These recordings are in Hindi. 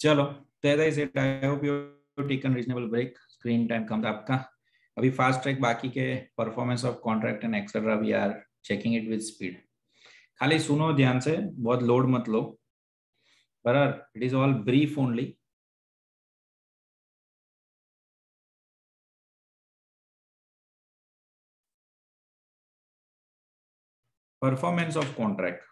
चलो, तो as I said, I hope you taken reasonable break. Screen time कम था आपका. अभी फास्ट ट्रैक बाकी के performance of contract and etcetera we are checking it with speed. खाली सुनो ध्यान से, बहुत लोड मत लो. बराबर, it is all brief only. Performance of contract,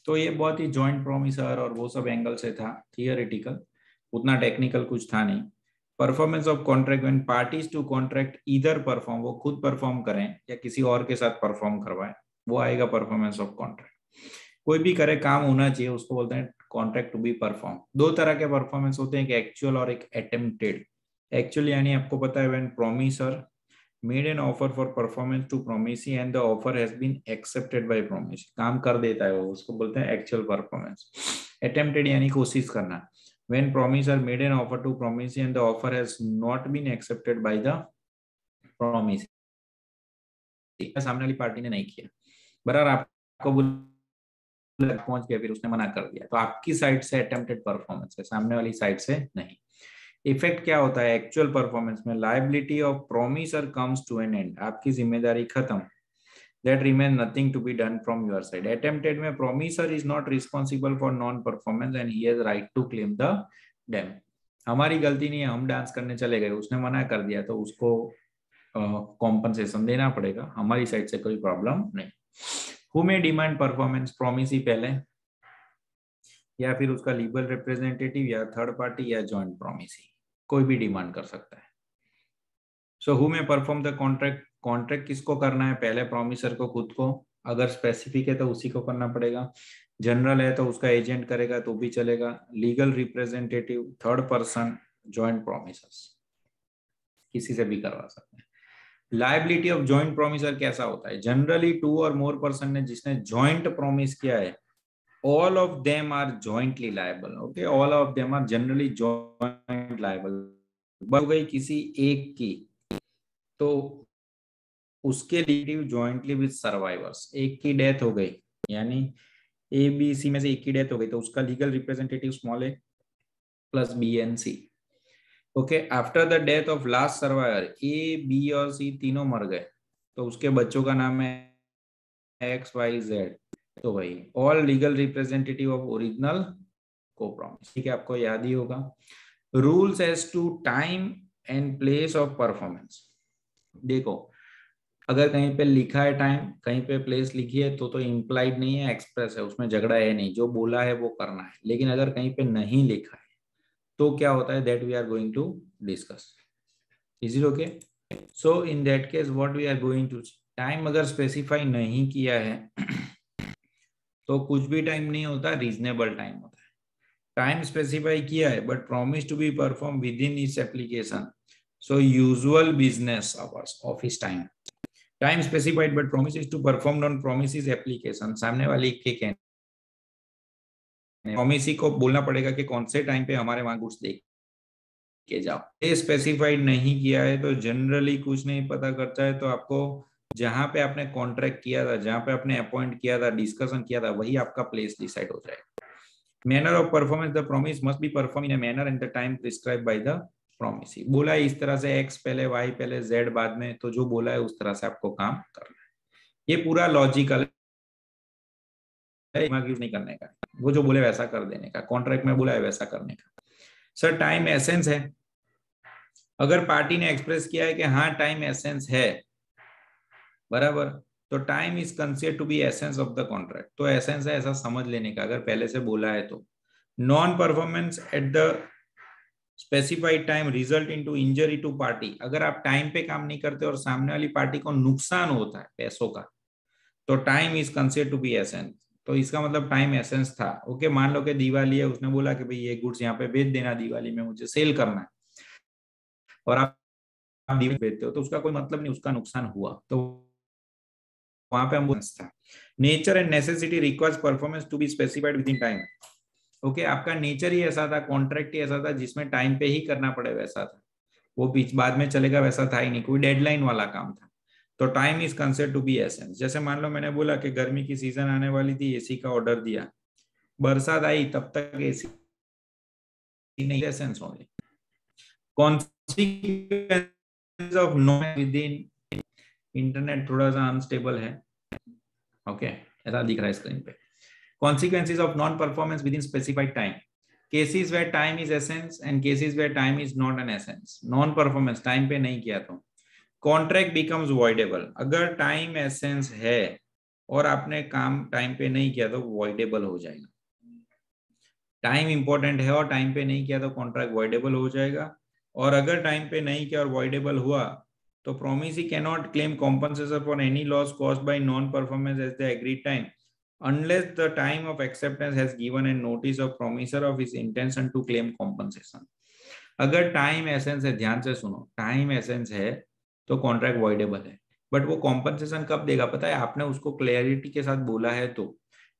तो ये बहुत ही जॉइंट प्रोमिसर और वो सब एंगल से था, थियोरेटिकल, उतना टेक्निकल कुछ था नहीं. Performance of contract when parties to contract either perform, वो खुद परफॉर्म करें या किसी और के साथ परफॉर्म करवाएं, वो आएगा परफॉर्मेंस ऑफ कॉन्ट्रैक्ट. कोई भी करे काम होना चाहिए, उसको बोलते हैं कॉन्ट्रैक्ट टू बी परफॉर्म. दो तरह के परफॉर्मेंस होते हैं, एक एक्चुअल और एक अटेम्प्टेड. एक्चुअल यानी आपको पता है when promisor made an offer for performance to promisee and the offer has been accepted by promisee, काम कर देता है वो, उसको बोलते हैं एक्चुअल परफॉर्मेंस. अटेम्प्टेड यानी कोशिश करना. when promiser made an offer to promisee and the offer has not been accepted by the promisee, सामने वाली पार्टी ने नहीं किया, बराबर, आपको पहुंच गया, फिर उसने मना कर दिया, तो आपकी साइड से अटेम्प्टेड परफॉर्मेंस है, सामने वाली साइड से नहीं. इफेक्ट क्या होता है एक्चुअल परफॉर्मेंस में? Liability of promisor comes to an end, आपकी जिम्मेदारी खत्म. That remain nothing to be done from your side. Attempted में promisor is not responsible for non performance and he has right to claim the dam. हमारी गलती नहीं है, हम डांस करने चले गए, उसने मना कर दिया, तो उसको कॉम्पनसेशन देना पड़ेगा, हमारी साइड से कोई प्रॉब्लम नहीं. Who may demand performance? Promisee पहले, या फिर उसका लीगल रिप्रेजेंटेटिव, या थर्ड पार्टी, या जॉइंट प्रोमिसी, कोई भी डिमांड कर सकता है. So who may perform the contract? Contract किसको करना है? पहले प्रोमिसर को खुद को, अगर स्पेसिफिक है तो उसी को करना पड़ेगा. जनरल है तो उसका एजेंट करेगा तो भी चलेगा. Legal representative, third person, joint promisors, किसी से भी करवा सकते हैं. लायबिलिटी ऑफ जॉइंट प्रोमिसर कैसा होता है? जनरली टू और मोर पर्सन ने जिसने जॉइंट प्रोमिस किया है, all of them are jointly liable. Okay, all of them are generally joint liable. बढ़ गई किसी एक की, तो उसके लिए जॉइंटली विद सर्वाइवर्स. एक की डेथ हो गई, यानी ए बी सी में से एक की डेथ हो गई, तो उसका legal representative small A plus B and C. Okay, after the death of last survivor, A B और सी तीनों मर गए, तो उसके बच्चों का नाम है एक्स वाई जेड. तो भाई all legal representative of original को प्रॉमिस. ठीक है, आपको याद ही होगा. Rules as to time and place of performance. देखो, अगर कहीं पे लिखा है टाइम, कहीं पे प्लेस लिखी है, तो इम्प्लाइड नहीं है, एक्सप्रेस है, उसमें झगड़ा है नहीं, जो बोला है वो करना है. लेकिन अगर कहीं पे नहीं लिखा है तो क्या होता है? That we are going to discuss. Is it okay? So in that case what we are going to, time अगर स्पेसिफाई नहीं किया है तो कुछ भी टाइम नहीं होता, रीजनेबल टाइम होता है. टाइम स्पेसिफाई किया है but promise to be perform within its application, so usual business hours, office time. Time specified but promise is to perform on promise application. सामने वाले के कहने, प्रॉमिस को बोलना पड़ेगा कि कौन से टाइम पे हमारे वहां गुड्स दे के जाओ. ये स्पेसिफाइड नहीं किया है तो जनरली कुछ नहीं पता करता है, तो आपको जहां पे आपने कॉन्ट्रैक्ट किया था, जहां पे आपने अपॉइंट किया था, डिस्कशन किया था, वही आपका प्लेस डिसाइड हो जाएगा. Manner of performance, the promise must be perform in a manner and the time prescribe by the promise. बोला है इस तरह से, एक्स पहले, वाई पहले, जेड बाद में, तो जो बोला है उस तरह से आपको काम करना है. ये पूरा लॉजिकल है, दिमाग यूज नहीं करने का, वो जो बोले वैसा कर देने का, कॉन्ट्रैक्ट में बोला है वैसा करने का. सर टाइम एसेंस है. अगर पार्टी ने एक्सप्रेस किया है कि हाँ टाइम एसेंस है, बराबर, तो time is considered to be essence of the contract. तो एसेंस है ऐसा समझ लेने का, अगर पहले से बोला है तो. Non performance at the specified time result into injury to party. अगर आप टाइम पे काम नहीं करते और सामने वाली पार्टी को नुकसान होता है पैसों का, तो time is considered to be essence. तो इसका मतलब टाइम एसेंस था. ओके, मान लो कि दिवाली है, उसने बोला कि भाई ये गुड्स यहाँ पे बेच देना, दिवाली में मुझे सेल करना है, और आप दिवाली बेचते हो, तो उसका कोई मतलब नहीं, उसका नुकसान हुआ, तो वहां पे हम था. Nature and necessity requires performance to be specified within time. Okay, आपका नेचर ही ऐसा था, कॉन्ट्रैक्ट ही ऐसा था जिसमें टाइम पे ही करना पड़े वैसा था, वो बीच बाद में चलेगा वैसा था ही नहीं, कोई डेडलाइन वाला काम था. तो time is considered to be essence. जैसे मान लो मैंने बोला कि गर्मी की सीजन आने वाली थी, एसी का ऑर्डर दिया, बरसात आई तब तक एसी नहीं, essence only. Consequence of noise with in, internet थोड़ा सा अनस्टेबल है, ओके ऐसा दिख रहा है स्क्रीन पे। Consequences of non-performance within specified time. Cases where time is essence and cases where time is not an essence. Non-performance time पे नहीं किया तो contract becomes voidable. अगर time essence है और आपने काम टाइम पे नहीं किया तो voidable हो जाएगा। टाइम इंपॉर्टेंट है और टाइम पे नहीं किया तो कॉन्ट्रैक्ट voidable हो जाएगा। और अगर टाइम पे नहीं किया और voidable हुआ तो promisee cannot claim compensation for any loss caused by non-performance as the agreed time, unless the time of acceptance has given a notice of promisor of his intention to claim compensation. अगर टाइम एसेंस है, ध्यान से सुनो, टाइम एसेंस है तो कॉन्ट्रैक्ट वॉइडेबल है, बट वो कॉम्पनसेशन कब देगा पता है? आपने उसको क्लैरिटी के साथ बोला है तो,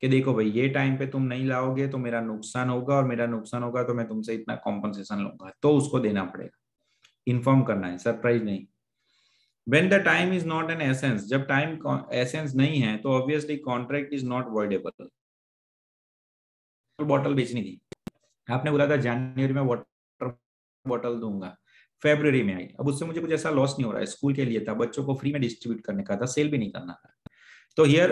कि देखो भाई ये टाइम पे तुम नहीं लाओगे तो मेरा नुकसान होगा, और मेरा नुकसान होगा तो मैं तुमसे इतना कॉम्पनसेशन लूंगा, तो उसको देना पड़ेगा, इन्फॉर्म करना है, सरप्राइज नहीं। When the time is not an essence, जब टाइम एसेंस नहीं है तो obviously contract is not voidable. Bottle बेचनी थी, आपने बोला था जनवरी में वाटर बॉटल दूंगा, फरवरी में आई, अब उससे मुझे कुछ ऐसा लॉस नहीं हो रहा है, स्कूल के लिए था, बच्चों को फ्री में डिस्ट्रीब्यूट करने का था, सेल भी नहीं करना था। तो हियर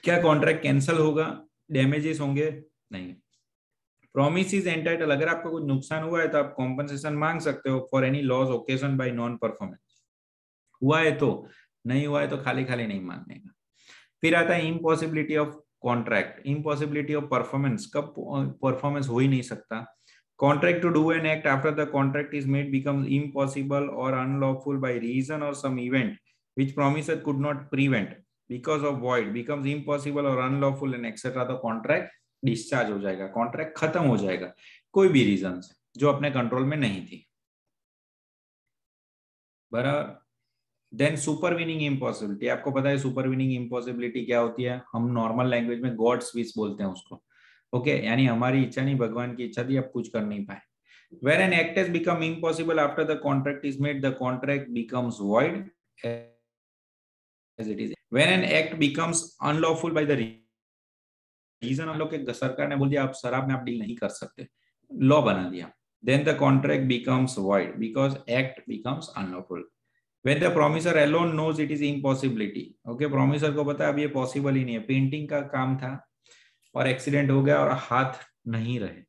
क्या कॉन्ट्रैक्ट कैंसिल होगा, डैमेजेस होंगे? नहीं। प्रॉमिस इज एंटाइटल, अगर आपको कुछ नुकसान हुआ है तो आप कॉम्पनसेशन मांग सकते हो for any loss occasion bye non performance. हुआ है तो, नहीं हुआ है तो खाली खाली नहीं मानने का। फिर आता है impossibility of contract, impossibility of performance, कब परफॉर्मेंस हो ही नहीं सकता। Contract to do an act after the contract is made becomes impossible और अनलॉफुल बाय रीजन और some event which promisor could not prevent because of void, becomes impossible और अनलॉफुल एंड एक्सेट्रा, तो कॉन्ट्रैक्ट डिस्चार्ज हो जाएगा, कॉन्ट्रैक्ट खत्म हो जाएगा कोई भी रीजन से जो अपने कंट्रोल में नहीं थी। बराबर। देन सुपरवीनिंग इम्पॉसिबिलिटी, आपको पता है सुपरवीनिंग इम्पॉसिबिलिटी क्या होती है? हम नॉर्मल लैंग्वेज में गॉड्स विश बोलते हैं उसको, ओके यानी हमारी इच्छा नहीं, भगवान की इच्छा थी, अब कुछ कर नहीं पाए। Where an act has become impossible after the contract is made, the contract becomes void as it is. When an act becomes unlawful by the reason, हम लोग के सरकार ने बोल दिया आप शराब में आप डील नहीं कर सकते, लॉ बना दिया, then the contract becomes void because act becomes unlawful. When the promisor alone knows it is impossibility, okay, promisor को पता है अब ये पॉसिबल ही नहीं है, पेंटिंग का काम था और एक्सीडेंट हो गया और हाथ नहीं रहे,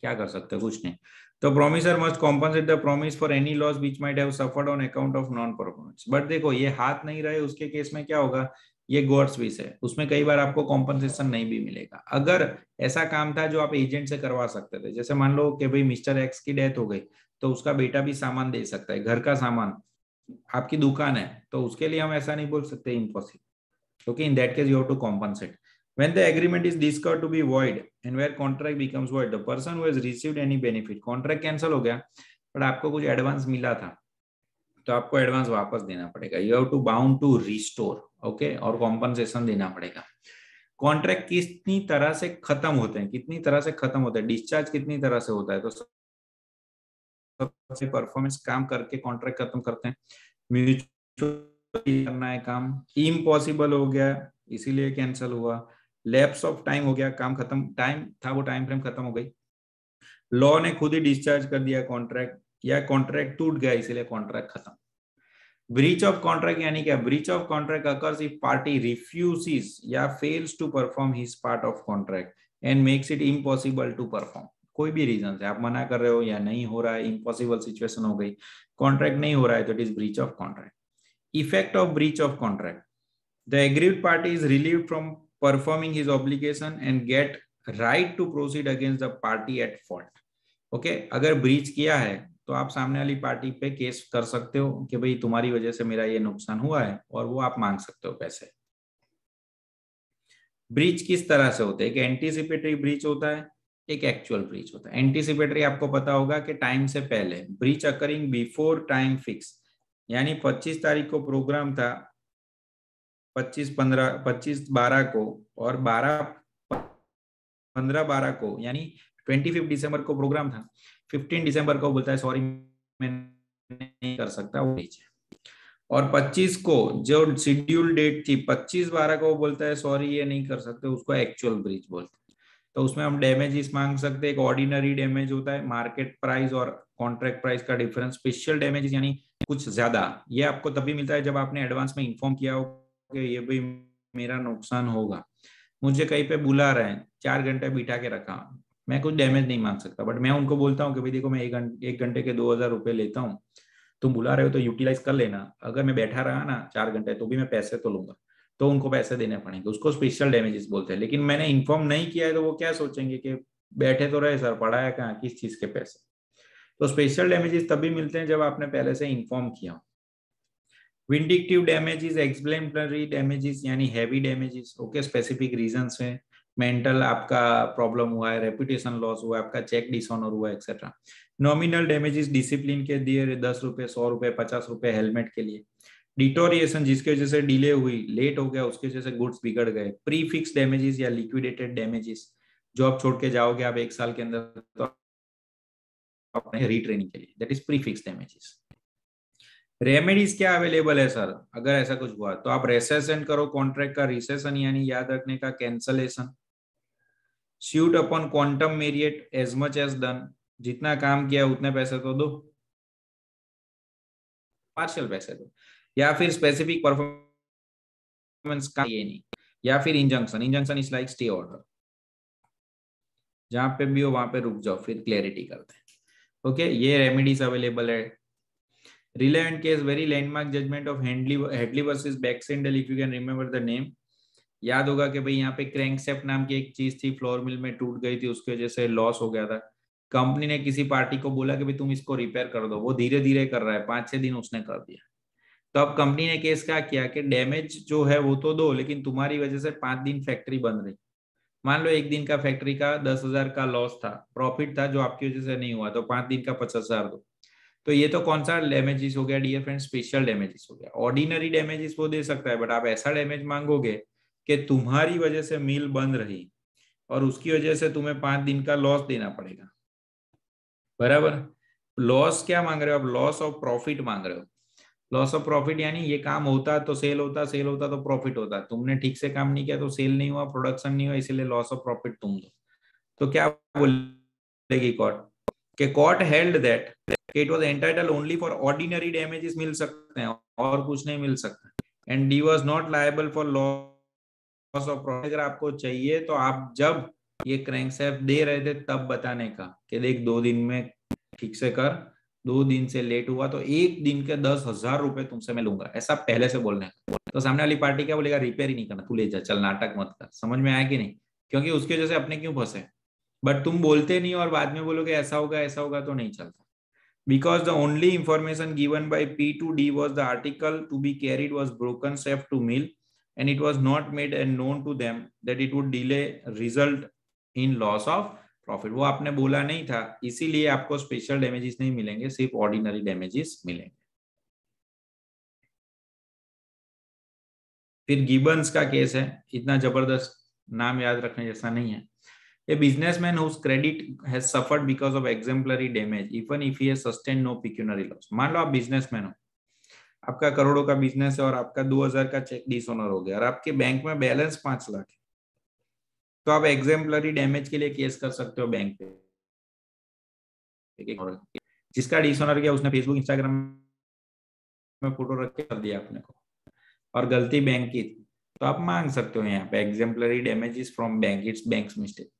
क्या कर सकते, कुछ नहीं, तो promisor must compensate the promise for any loss which might have suffered on account of non performance. But देखो ये हाथ नहीं रहे उसके केस में क्या होगा, ये गॉड्स विश है, उसमें कई बार आपको कॉम्पनसेशन नहीं भी मिलेगा। अगर ऐसा काम था जो आप एजेंट से करवा सकते थे, जैसे मान लो कि भाई मिस्टर एक्स की डेथ हो गई तो उसका बेटा भी सामान दे सकता है, घर का सामान, आपकी दुकान है, तो उसके लिए हम ऐसा नहीं बोल सकते इम्पॉसिबल, क्योंकि in that case you have to compensate. When the agreement is discovered to be void and where contract becomes void, the person who has received any benefit, contract cancel हो गया पर आपको कुछ एडवांस मिला था तो आपको एडवांस वापस देना पड़ेगा, you have to bound to restore, okay, और कॉम्पनसेशन देना पड़ेगा। कॉन्ट्रैक्ट कितनी तरह से खत्म होते हैं, कितनी तरह से खत्म होते हैं, डिस्चार्ज कितनी तरह से होता है, तो सबसे परफॉर्मेंस काम करके कॉन्ट्रैक्ट खत्म करते हैं, म्यूचुअल करना है काम, इम्पॉसिबल हो गया इसीलिए कैंसिल हुआ, लैप्स ऑफ टाइम हो गया, काम खत्म, टाइम था वो टाइम फ्रेम खत्म हो गई, लॉ ने खुद ही डिस्चार्ज कर दिया कॉन्ट्रैक्ट, या कॉन्ट्रैक्ट टूट गया इसीलिए कॉन्ट्रैक्ट खत्म। ब्रीच ऑफ कॉन्ट्रैक्ट यानी क्या? Breach of contract occurs if party refuses या fails to perform his part of contract and makes it impossible to perform, कोई भी रीजन से आप मना कर रहे हो या नहीं हो रहा है, इम्पॉसिबल सिचुएशन हो गई, कॉन्ट्रैक्ट नहीं हो रहा है, तो it is breach of contract. Effect of breach of contract, the aggrieved party is relieved from performing his obligation and get right to proceed against the party at fault, okay, अगर ब्रीच किया है तो आप सामने वाली पार्टी पे केस कर सकते हो कि भाई तुम्हारी वजह से मेरा ये नुकसान हुआ है, और वो आप मांग सकते हो पैसे। ब्रीच किस तरह से होता है? एक एंटीसिपेटरी ब्रीच होता है, एक एक्चुअल ब्रीच होता है। एंटीसिपेटरी आपको पता होगा कि टाइम से पहले, breach occurring before time fix, यानी 25 तारीख को प्रोग्राम था, 25/12 को, और 15/12 को यानी 25 दिसंबर को प्रोग्राम था, 15 दिसंबर को बोलता है सॉरी मैं नहीं कर सकता, वो ब्रीच है। और 25 को जो शेड्यूल डेट थी 25/12 को वो बोलता है सॉरी ये नहीं कर सकते, उसको एक्चुअल ब्रीच बोलते हैं। तो उसमें हम डैमेजेस मांग सकते हैं। एक ऑर्डिनरी डैमेज होता है, मार्केट प्राइस और कॉन्ट्रैक्ट प्राइस का डिफरेंस। स्पेशल डैमेजेस यानी कुछ ज्यादा, ये आपको तभी मिलता है जब आपने एडवांस में इन्फॉर्म किया हो कि ये भी मेरा नुकसान होगा। मुझे कहीं पे बुला रहे हैं, 4 घंटे बिठा के रखा, मैं कुछ डैमेज नहीं मांग सकता, बट मैं उनको बोलता हूँ कि भाई देखो मैं 1 घंटे के 2,000 रुपये लेता हूँ, तुम बुला रहे हो तो यूटिलाइज कर लेना, अगर मैं बैठा रहा ना 4 घंटे तो भी मैं पैसे तो लूंगा, तो उनको पैसे देने पड़ेंगे। उसको स्पेशल डैमेजेस बोलते हैं। लेकिन मैंने इन्फॉर्म नहीं किया है तो वो क्या सोचेंगे कि बैठे तो रहे सर, पढ़ाया कहाँ, किस चीज के पैसे। तो स्पेशल डैमेजेस तभी मिलते हैं जब आपने पहले से इन्फॉर्म किया। विंडिक्टिव डैमेजेस, एक्सप्लेनेटरी डैमेजेस यानी heavy damages, okay, specific reason है, मेंटल आपका प्रॉब्लम हुआ है, रेपुटेशन लॉस हुआ है, आपका चेक डिसऑनर हुआ है, एक्सेट्रा। नॉमिनल डैमेजेस डिसिप्लिन के दिए 10 रुपए, 100 रुपए, 50 रुपए हेलमेट के लिए। डिटोरिएशन जिसकी वजह से डिले हुई, लेट हो गया, उसकी वजह से गुड्स बिगड़ गए। प्री फिक्स डैमेजेस या लिक्विडेटेड डैमेजेस, जॉब छोड़ के जाओगे आप 1 साल के अंदर तो अपने रीट्रेनिंग के लिए, that is pre fix damages. Remedies क्या अवेलेबल है सर अगर ऐसा कुछ हुआ तो? आप रेसेशन करो कॉन्ट्रैक्ट का, रिसेशन यानी याद रखने का cancellation. Suit upon quantum meruit as much as done, जितना काम किया उतने पैसे तो दो, पार्शियल पैसे दो। या फिर स्पेसिफिक परफॉर्मेंस का ये नहीं। या फिर injunction, injunction is like stay order, जहां पे भी हो वहां पे रुक जाओ, फिर क्लैरिटी करते हैं। ओके, ये रेमेडीज अवेलेबल है। Relevant case, very landmark judgment of Headley versus Baxendale, if you can remember the name। याद होगा कि भाई यहाँ पे क्रैंकशैफ्ट नाम की एक चीज थी, फ्लोर मिल में टूट गई थी, उसकी वजह से लॉस हो गया था। कंपनी ने किसी पार्टी को बोला कि भाई तुम इसको रिपेयर कर दो, वो धीरे धीरे कर रहा है, 5-6 दिन उसने कर दिया। तो अब कंपनी ने केस क्या किया कि डैमेज जो है वो तो दो, लेकिन तुम्हारी वजह से 5 दिन फैक्ट्री बंद रही। मान लो 1 दिन का फैक्ट्री का 10,000 का लॉस था, प्रॉफिट था जो आपकी वजह से नहीं हुआ, तो 5 दिन का 50,000 दो। तो ये तो कौन सा डैमेजेस हो गया डियर फ्रेंड? स्पेशल डैमेजेस हो गया। ऑर्डिनरी डैमेजेस वो दे सकता है, बट आप ऐसा डैमेज मांगोगे कि तुम्हारी वजह से मिल बंद रही और उसकी वजह से तुम्हें 5 दिन का लॉस देना पड़ेगा, बराबर। लॉस क्या मांग रहे हो आप? लॉस ऑफ प्रॉफिट मांग रहे हो। लॉस ऑफ प्रॉफिट यानी ये काम होता तो सेल होता, सेल होता तो प्रॉफिट होता, तुमने ठीक से काम नहीं किया तो सेल नहीं हुआ, प्रोडक्शन नहीं हुआ, इसीलिए लॉस ऑफ प्रॉफिट तुम दो। तो क्या बोलेगी कोर्ट? कि court held that it was entitled only for ordinary damages मिल सकते हैं और कुछ नहीं मिल सकता, and D was not liable for loss of profit. अगर आपको चाहिए तो आप जब ये क्रैंकशैफ्ट दे रहे थे तब बताने का कि देख 2 दिन में ठीक से कर, 2 दिन से लेट हुआ तो 1 दिन के 10,000 रुपए तुमसे मैं लूंगा, ऐसा पहले से बोलने का। तो सामने वाली पार्टी क्या बोलेगा? रिपेयर ही नहीं करना, तू ले जा, चल नाटक मत कर। समझ में आया कि नहीं? क्योंकि उसकी वजह से अपने क्यों फंसे। बट तुम बोलते नहीं और बाद में बोलोगे ऐसा होगा ऐसा होगा, तो नहीं चलता। Because the only information given by P2D was the article to be carried was broken shaft to mill, and it was not made and known to them that it would delay result in loss of profit. वो आपने बोला नहीं था, इसीलिए आपको स्पेशल डैमेजेस नहीं मिलेंगे, सिर्फ ऑर्डिनरी डैमेजेस मिलेंगे। फिर गिबन्स का केस है, इतना जबरदस्त, नाम याद रखने जैसा नहीं है। A businessman whose credit has suffered because of exemplary damage, even if he has sustained no pecuniary loss। मान लो आप बिजनेसमैन हो, आपका करोड़ों का बिजनेस है और आपका 2,000 का चेक डिसऑनर हो गया और आपके बैंक में बैलेंस 5 लाख है, तो आप एग्जेम्पलरी डैमेज के लिए केस कर सकते हो बैंक पे। जिसका डिसऑनर किया उसने फेसबुक इंस्टाग्राम में फोटो रख के कर दिया अपने को, और गलती बैंक की थी, तो आप मांग सकते हो यहाँ पे exemplary damages from bank, it's bank's mistake.